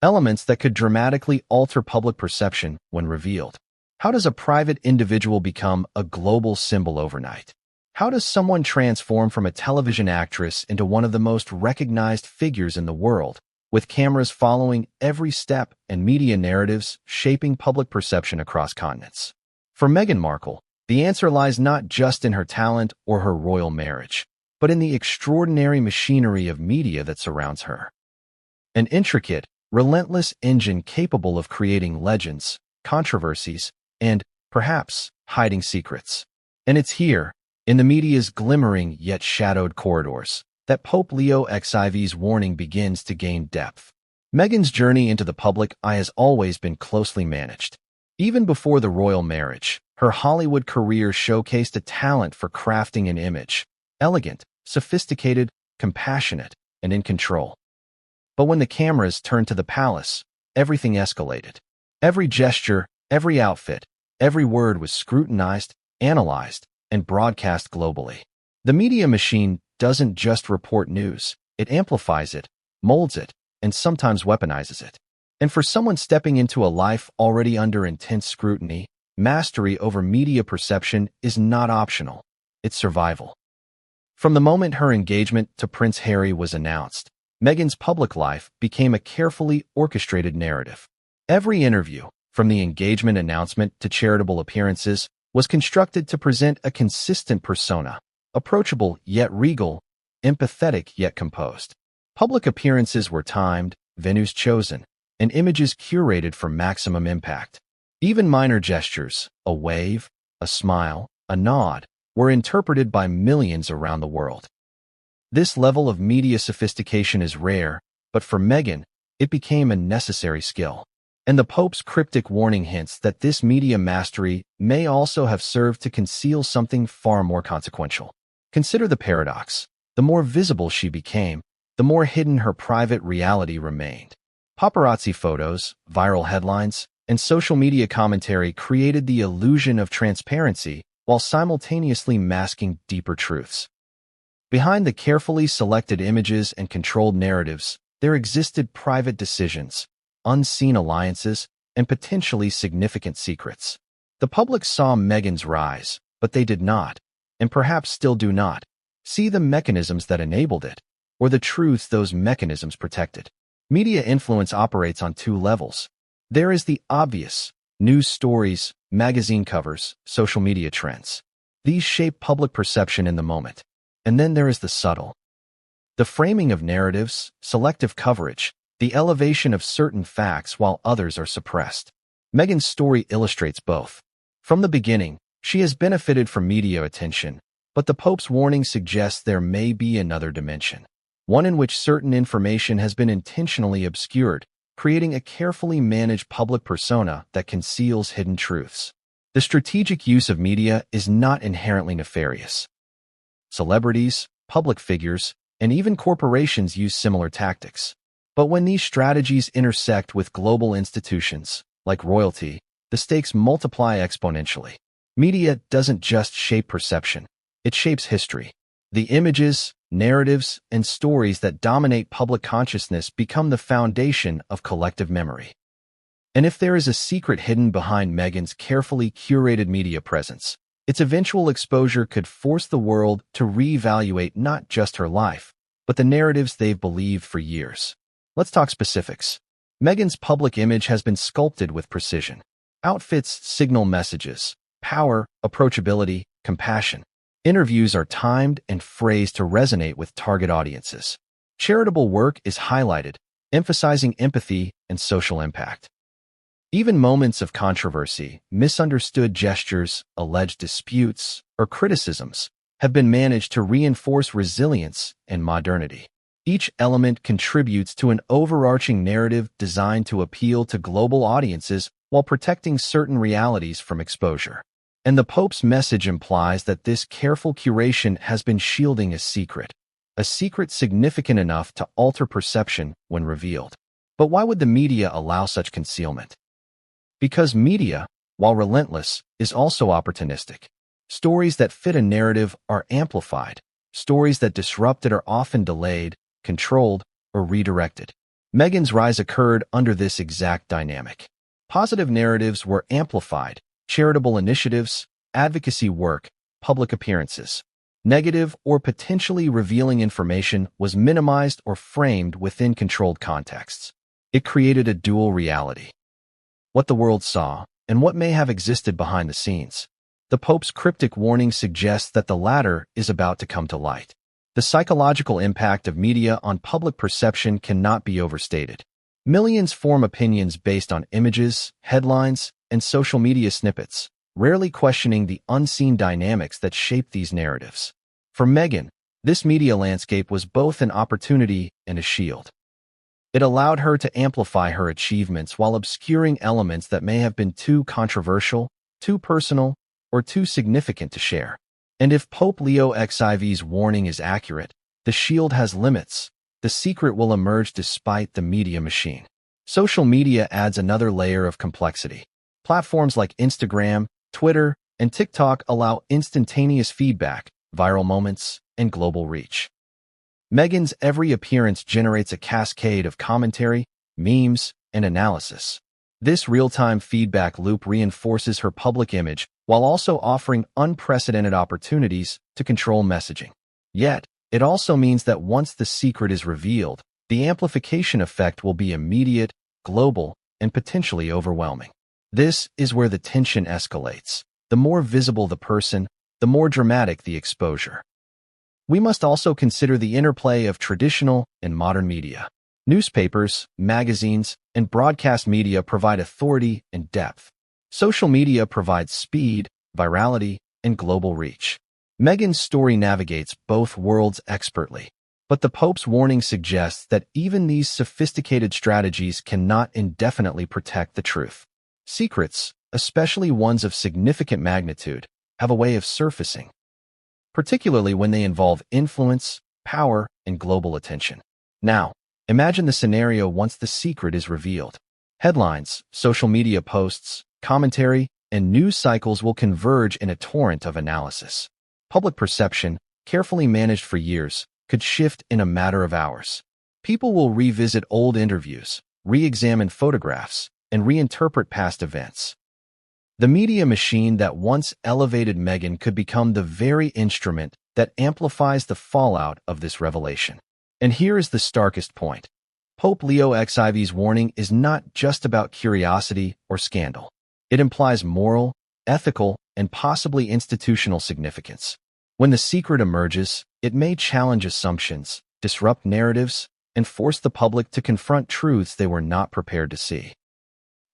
Elements that could dramatically alter public perception when revealed. How does a private individual become a global symbol overnight? How does someone transform from a television actress into one of the most recognized figures in the world, with cameras following every step and media narratives shaping public perception across continents? For Meghan Markle, the answer lies not just in her talent or her royal marriage, but in the extraordinary machinery of media that surrounds her. An intricate, relentless engine capable of creating legends, controversies, and, perhaps, hiding secrets. And it's here, in the media's glimmering yet shadowed corridors, that Pope Leo XIV's warning begins to gain depth. Meghan's journey into the public eye has always been closely managed. Even before the royal marriage, her Hollywood career showcased a talent for crafting an image, elegant, sophisticated, compassionate, and in control. But when the cameras turned to the palace, everything escalated. Every gesture, every outfit, every word was scrutinized, analyzed, and broadcast globally. The media machine doesn't just report news, it amplifies it, molds it, and sometimes weaponizes it. And for someone stepping into a life already under intense scrutiny, mastery over media perception is not optional, it's survival. From the moment her engagement to Prince Harry was announced, Meghan's public life became a carefully orchestrated narrative. Every interview, from the engagement announcement to charitable appearances, was constructed to present a consistent persona, approachable yet regal, empathetic yet composed. Public appearances were timed, venues chosen, and images curated for maximum impact. Even minor gestures, a wave, a smile, a nod, were interpreted by millions around the world. This level of media sophistication is rare, but for Meghan, it became a necessary skill. And the Pope's cryptic warning hints that this media mastery may also have served to conceal something far more consequential. Consider the paradox. The more visible she became, the more hidden her private reality remained. Paparazzi photos, viral headlines, and social media commentary created the illusion of transparency while simultaneously masking deeper truths. Behind the carefully selected images and controlled narratives, there existed private decisions, unseen alliances, and potentially significant secrets. The public saw Meghan's rise, but they did not, and perhaps still do not, see the mechanisms that enabled it, or the truths those mechanisms protected. Media influence operates on two levels. There is the obvious, News stories, magazine covers, social media trends. These shape public perception in the moment. And then there is the subtle. The framing of narratives, selective coverage, the elevation of certain facts while others are suppressed. Meghan's story illustrates both. From the beginning, she has benefited from media attention, but the Pope's warning suggests there may be another dimension, one in which certain information has been intentionally obscured, creating a carefully managed public persona that conceals hidden truths. The strategic use of media is not inherently nefarious. Celebrities, public figures, and even corporations use similar tactics. But when these strategies intersect with global institutions, like royalty, the stakes multiply exponentially. Media doesn't just shape perception, it shapes history. The images, narratives, and stories that dominate public consciousness become the foundation of collective memory. And if there is a secret hidden behind Meghan's carefully curated media presence, its eventual exposure could force the world to reevaluate not just her life, but the narratives they've believed for years. Let's talk specifics. Meghan's public image has been sculpted with precision. Outfits signal messages, power, approachability, compassion. Interviews are timed and phrased to resonate with target audiences. Charitable work is highlighted, emphasizing empathy and social impact. Even moments of controversy, misunderstood gestures, alleged disputes, or criticisms have been managed to reinforce resilience and modernity. Each element contributes to an overarching narrative designed to appeal to global audiences while protecting certain realities from exposure. And the Pope's message implies that this careful curation has been shielding a secret significant enough to alter perception when revealed. But why would the media allow such concealment? Because media, while relentless, is also opportunistic. Stories that fit a narrative are amplified. Stories that disrupt it are often delayed, controlled, or redirected. Meghan's rise occurred under this exact dynamic. Positive narratives were amplified, charitable initiatives, advocacy work, public appearances. Negative or potentially revealing information was minimized or framed within controlled contexts. It created a dual reality. What the world saw, and what may have existed behind the scenes. The Pope's cryptic warning suggests that the latter is about to come to light. The psychological impact of media on public perception cannot be overstated. Millions form opinions based on images, headlines, and social media snippets, rarely questioning the unseen dynamics that shape these narratives. For Meghan, this media landscape was both an opportunity and a shield. It allowed her to amplify her achievements while obscuring elements that may have been too controversial, too personal, or too significant to share. And if Pope Leo XIV's warning is accurate, the shield has limits. The secret will emerge despite the media machine. Social media adds another layer of complexity. Platforms like Instagram, Twitter, and TikTok allow instantaneous feedback, viral moments, and global reach. Meghan's every appearance generates a cascade of commentary, memes, and analysis. This real-time feedback loop reinforces her public image while also offering unprecedented opportunities to control messaging. Yet, it also means that once the secret is revealed, the amplification effect will be immediate, global, and potentially overwhelming. This is where the tension escalates. The more visible the person, the more dramatic the exposure. We must also consider the interplay of traditional and modern media. Newspapers, magazines, and broadcast media provide authority and depth. Social media provides speed, virality, and global reach. Meghan's story navigates both worlds expertly, but the Pope's warning suggests that even these sophisticated strategies cannot indefinitely protect the truth. Secrets, especially ones of significant magnitude, have a way of surfacing, particularly when they involve influence, power, and global attention. Now, imagine the scenario once the secret is revealed. Headlines, social media posts, commentary, and news cycles will converge in a torrent of analysis. Public perception, carefully managed for years, could shift in a matter of hours. People will revisit old interviews, re-examine photographs, and reinterpret past events. The media machine that once elevated Meghan could become the very instrument that amplifies the fallout of this revelation. And here is the starkest point. Pope Leo XIV's warning is not just about curiosity or scandal. It implies moral, ethical, and possibly institutional significance. When the secret emerges, it may challenge assumptions, disrupt narratives, and force the public to confront truths they were not prepared to see.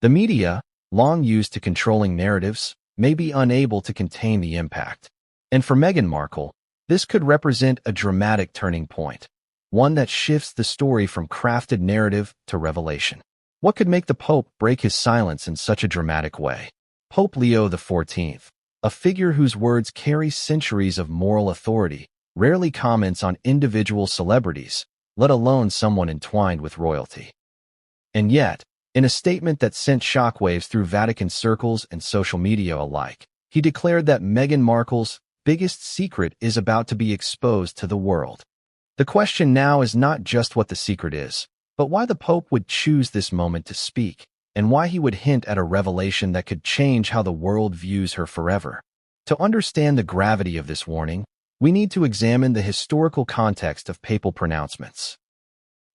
The media, long used to controlling narratives, may be unable to contain the impact. And for Meghan Markle, this could represent a dramatic turning point, one that shifts the story from crafted narrative to revelation. What could make the Pope break his silence in such a dramatic way? Pope Leo XIV, a figure whose words carry centuries of moral authority, rarely comments on individual celebrities, let alone someone entwined with royalty. And yet, in a statement that sent shockwaves through Vatican circles and social media alike, he declared that Meghan Markle's biggest secret is about to be exposed to the world. The question now is not just what the secret is, but why the Pope would choose this moment to speak, and why he would hint at a revelation that could change how the world views her forever. To understand the gravity of this warning, we need to examine the historical context of papal pronouncements.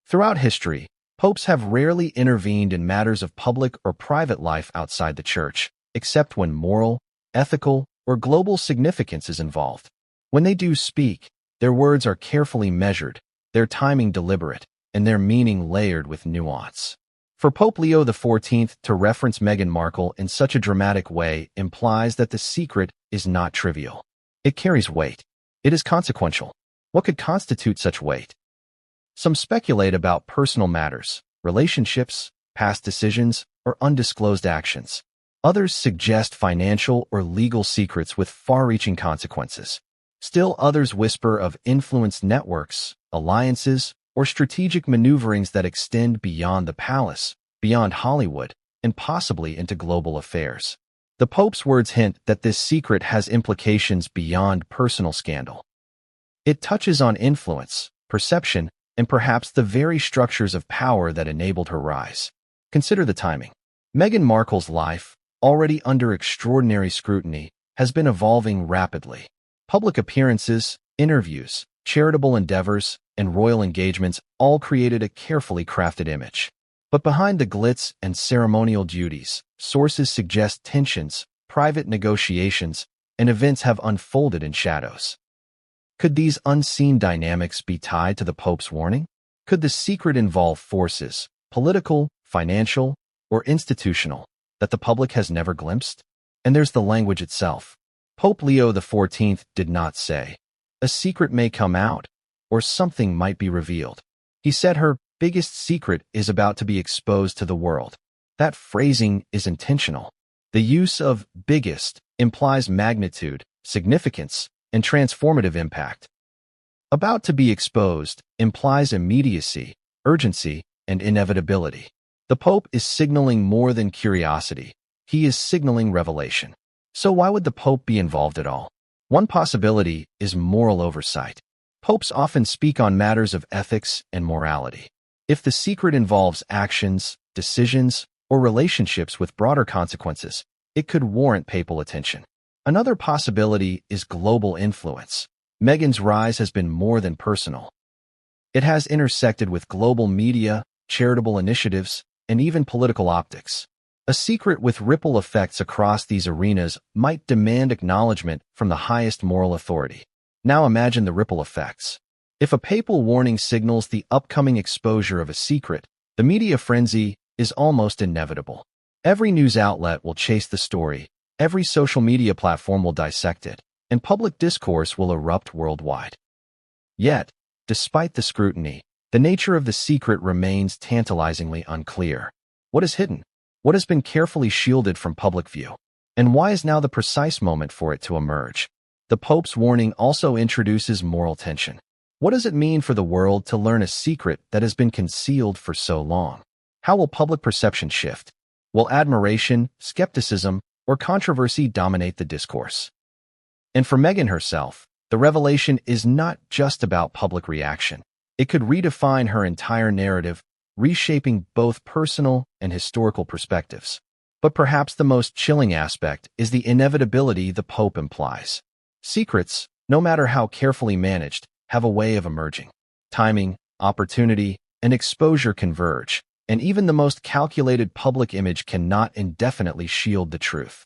Throughout history, popes have rarely intervened in matters of public or private life outside the Church, except when moral, ethical, or global significance is involved. When they do speak, their words are carefully measured, their timing deliberate, and their meaning layered with nuance. For Pope Leo XIV to reference Meghan Markle in such a dramatic way implies that the secret is not trivial. It carries weight. It is consequential. What could constitute such weight? Some speculate about personal matters, relationships, past decisions, or undisclosed actions. Others suggest financial or legal secrets with far-reaching consequences. Still others whisper of influence networks, alliances, or strategic maneuverings that extend beyond the palace, beyond Hollywood, and possibly into global affairs. The Pope's words hint that this secret has implications beyond personal scandal. It touches on influence, perception, and perhaps the very structures of power that enabled her rise. Consider the timing. Meghan Markle's life, already under extraordinary scrutiny, has been evolving rapidly. Public appearances, interviews, charitable endeavors, and royal engagements all created a carefully crafted image. But behind the glitz and ceremonial duties, sources suggest tensions, private negotiations, and events have unfolded in shadows. Could these unseen dynamics be tied to the Pope's warning? Could the secret involve forces, political, financial, or institutional, that the public has never glimpsed? And there's the language itself. Pope Leo XIV did not say, "A secret may come out," or "something might be revealed." He said her biggest secret is about to be exposed to the world. That phrasing is intentional. The use of biggest implies magnitude, significance, and transformative impact. About to be exposed implies immediacy, urgency, and inevitability. The Pope is signaling more than curiosity. He is signaling revelation. So why would the Pope be involved at all? One possibility is moral oversight. Popes often speak on matters of ethics and morality. If the secret involves actions, decisions, or relationships with broader consequences, it could warrant papal attention. Another possibility is global influence. Meghan's rise has been more than personal. It has intersected with global media, charitable initiatives, and even political optics. A secret with ripple effects across these arenas might demand acknowledgement from the highest moral authority. Now imagine the ripple effects. If a papal warning signals the upcoming exposure of a secret, the media frenzy is almost inevitable. Every news outlet will chase the story, every social media platform will dissect it, and public discourse will erupt worldwide. Yet, despite the scrutiny, the nature of the secret remains tantalizingly unclear. What is hidden? What has been carefully shielded from public view? And why is now the precise moment for it to emerge? The Pope's warning also introduces moral tension. What does it mean for the world to learn a secret that has been concealed for so long? How will public perception shift? Will admiration, skepticism, or controversy dominate the discourse? And for Meghan herself, the revelation is not just about public reaction. It could redefine her entire narrative, reshaping both personal and historical perspectives. But perhaps the most chilling aspect is the inevitability the Pope implies. Secrets, no matter how carefully managed, have a way of emerging. Timing, opportunity, and exposure converge, and even the most calculated public image cannot indefinitely shield the truth.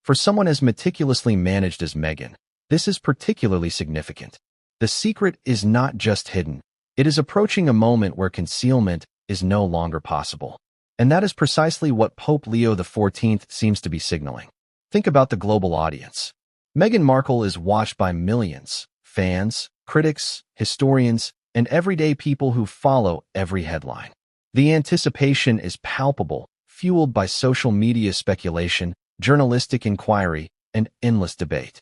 For someone as meticulously managed as Meghan, this is particularly significant. The secret is not just hidden. It is approaching a moment where concealment is no longer possible. And that is precisely what Pope Leo XIV seems to be signaling. Think about the global audience. Meghan Markle is watched by millions, fans, critics, historians, and everyday people who follow every headline. The anticipation is palpable, fueled by social media speculation, journalistic inquiry, and endless debate.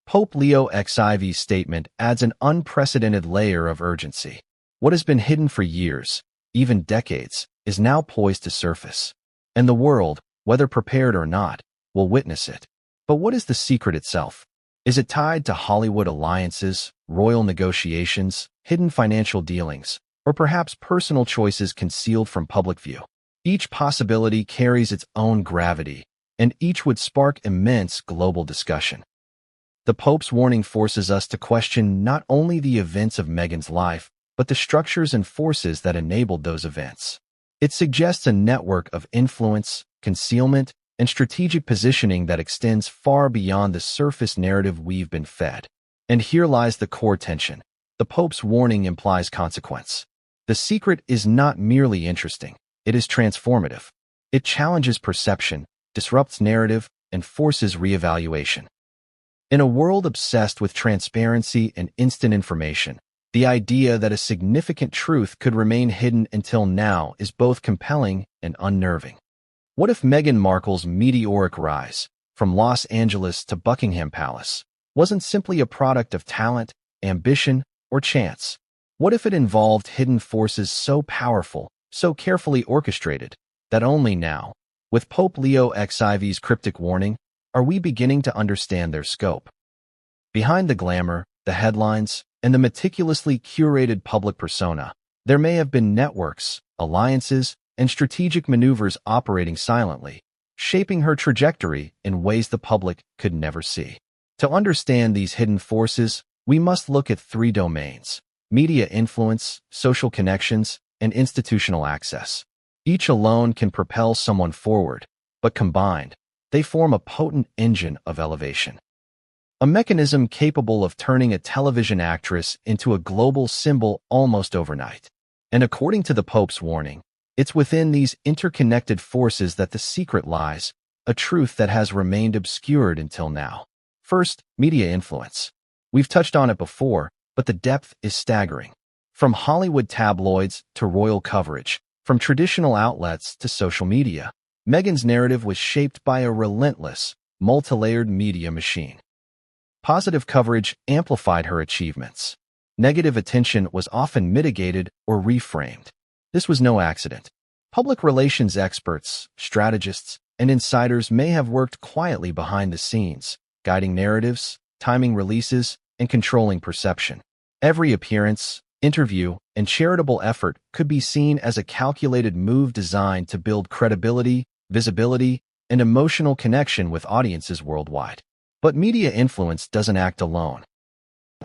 Pope Leo XIV's statement adds an unprecedented layer of urgency. What has been hidden for years, even decades, is now poised to surface. And the world, whether prepared or not, will witness it. But what is the secret itself? Is it tied to Hollywood alliances, royal negotiations, hidden financial dealings, or perhaps personal choices concealed from public view? Each possibility carries its own gravity, and each would spark immense global discussion. The Pope's warning forces us to question not only the events of Meghan's life, but the structures and forces that enabled those events. It suggests a network of influence, concealment, and strategic positioning that extends far beyond the surface narrative we've been fed. And here lies the core tension. The Pope's warning implies consequence. The secret is not merely interesting, it is transformative. It challenges perception, disrupts narrative, and forces reevaluation. In a world obsessed with transparency and instant information, the idea that a significant truth could remain hidden until now is both compelling and unnerving. What if Meghan Markle's meteoric rise, from Los Angeles to Buckingham Palace, wasn't simply a product of talent, ambition, or chance? What if it involved hidden forces so powerful, so carefully orchestrated, that only now, with Pope Leo XIV's cryptic warning, are we beginning to understand their scope? Behind the glamour, the headlines, and the meticulously curated public persona, there may have been networks, alliances, and strategic maneuvers operating silently, shaping her trajectory in ways the public could never see. To understand these hidden forces, we must look at three domains: media influence, social connections, and institutional access. Each alone can propel someone forward, but combined, they form a potent engine of elevation. A mechanism capable of turning a television actress into a global symbol almost overnight. And according to the Pope's warning, it's within these interconnected forces that the secret lies, a truth that has remained obscured until now. First, media influence. We've touched on it before, but the depth is staggering. From Hollywood tabloids to royal coverage, from traditional outlets to social media, Meghan's narrative was shaped by a relentless, multi-layered media machine. Positive coverage amplified her achievements. Negative attention was often mitigated or reframed. This was no accident. Public relations experts, strategists, and insiders may have worked quietly behind the scenes, guiding narratives, timing releases, and controlling perception. Every appearance, interview, and charitable effort could be seen as a calculated move designed to build credibility, visibility, and emotional connection with audiences worldwide. But media influence doesn't act alone.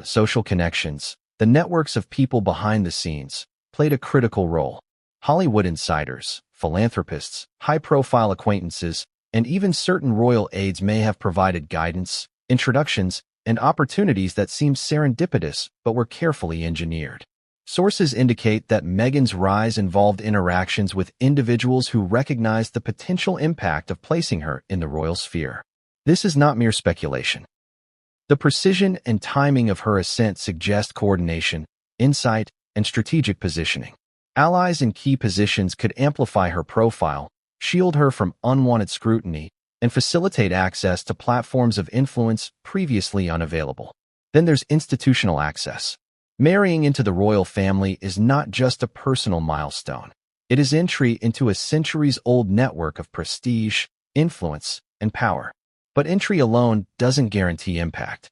Social connections, the networks of people behind the scenes, played a critical role. Hollywood insiders, philanthropists, high-profile acquaintances, and even certain royal aides may have provided guidance, introductions, and opportunities that seemed serendipitous but were carefully engineered. Sources indicate that Meghan's rise involved interactions with individuals who recognized the potential impact of placing her in the royal sphere. This is not mere speculation. The precision and timing of her ascent suggest coordination, insight, and strategic positioning. Allies in key positions could amplify her profile, shield her from unwanted scrutiny, and facilitate access to platforms of influence previously unavailable. Then there's institutional access. Marrying into the royal family is not just a personal milestone. It is entry into a centuries-old network of prestige, influence, and power. But entry alone doesn't guarantee impact.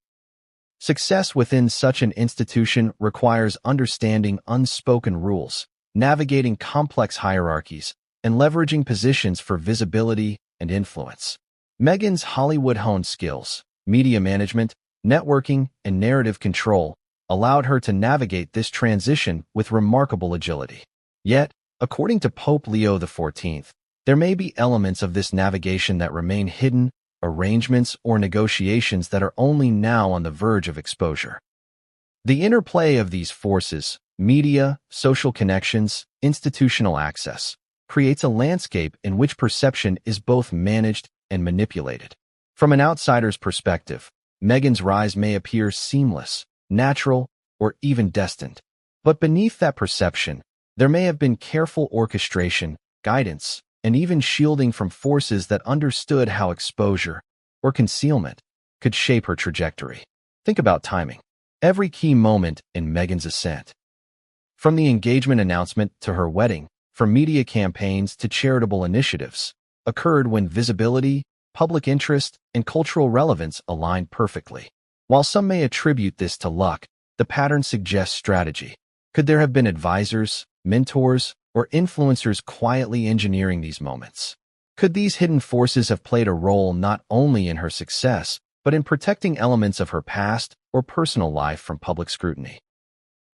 Success within such an institution requires understanding unspoken rules, navigating complex hierarchies, and leveraging positions for visibility and influence. Meghan's Hollywood-honed skills, media management, networking, and narrative control allowed her to navigate this transition with remarkable agility. Yet, According to Pope Leo XIV, there may be elements of this navigation that remain hidden, arrangements or negotiations that are only now on the verge of exposure. The interplay of these forces, media, social connections, institutional access, creates a landscape in which perception is both managed and manipulated. From an outsider's perspective, Meghan's rise may appear seamless, natural, or even destined. But beneath that perception, there may have been careful orchestration, guidance, and even shielding from forces that understood how exposure, or concealment, could shape her trajectory. Think about timing. Every key moment in Meghan's ascent, from the engagement announcement to her wedding, from media campaigns to charitable initiatives, occurred when visibility, public interest, and cultural relevance aligned perfectly. While some may attribute this to luck, the pattern suggests strategy. Could there have been advisors, mentors, or influencers quietly engineering these moments? Could these hidden forces have played a role not only in her success, but in protecting elements of her past or personal life from public scrutiny?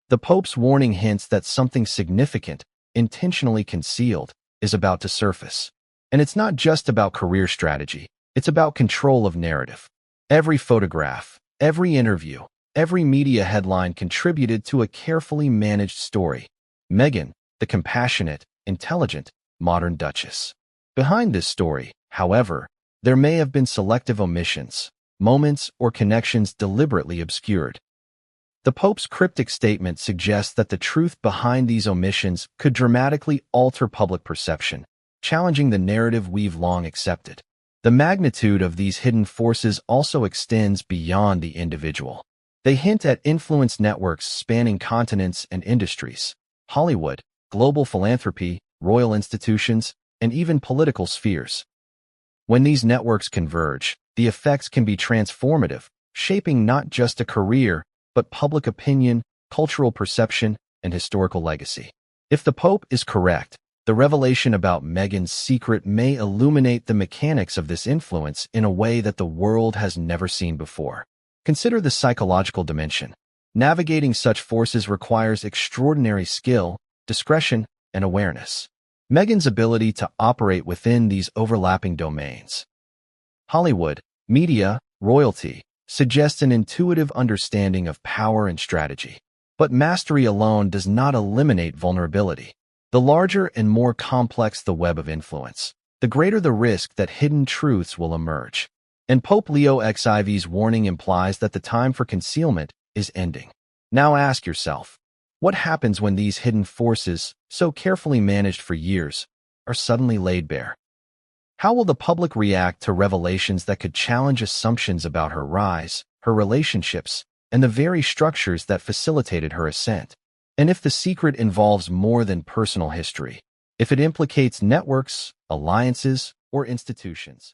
The Pope's warning hints that something significant, intentionally concealed, is about to surface. And it's not just about career strategy, it's about control of narrative. Every photograph, every interview, every media headline contributed to a carefully managed story. Meghan, the compassionate, intelligent, modern Duchess. Behind this story, however, there may have been selective omissions, moments or connections deliberately obscured. The Pope's cryptic statement suggests that the truth behind these omissions could dramatically alter public perception, challenging the narrative we've long accepted. The magnitude of these hidden forces also extends beyond the individual. They hint at influence networks spanning continents and industries, Hollywood, global philanthropy, royal institutions, and even political spheres. When these networks converge, the effects can be transformative, shaping not just a career, but public opinion, cultural perception, and historical legacy. If the Pope is correct, the revelation about Meghan's secret may illuminate the mechanics of this influence in a way that the world has never seen before. Consider the psychological dimension. Navigating such forces requires extraordinary skill, discretion, and awareness. Meghan's ability to operate within these overlapping domains, Hollywood, media, royalty, suggests an intuitive understanding of power and strategy. But mastery alone does not eliminate vulnerability. The larger and more complex the web of influence, the greater the risk that hidden truths will emerge. And Pope Leo XIV's warning implies that the time for concealment is ending. Now ask yourself, what happens when these hidden forces, so carefully managed for years, are suddenly laid bare? How will the public react to revelations that could challenge assumptions about her rise, her relationships, and the very structures that facilitated her ascent? And if the secret involves more than personal history, if it implicates networks, alliances, or institutions,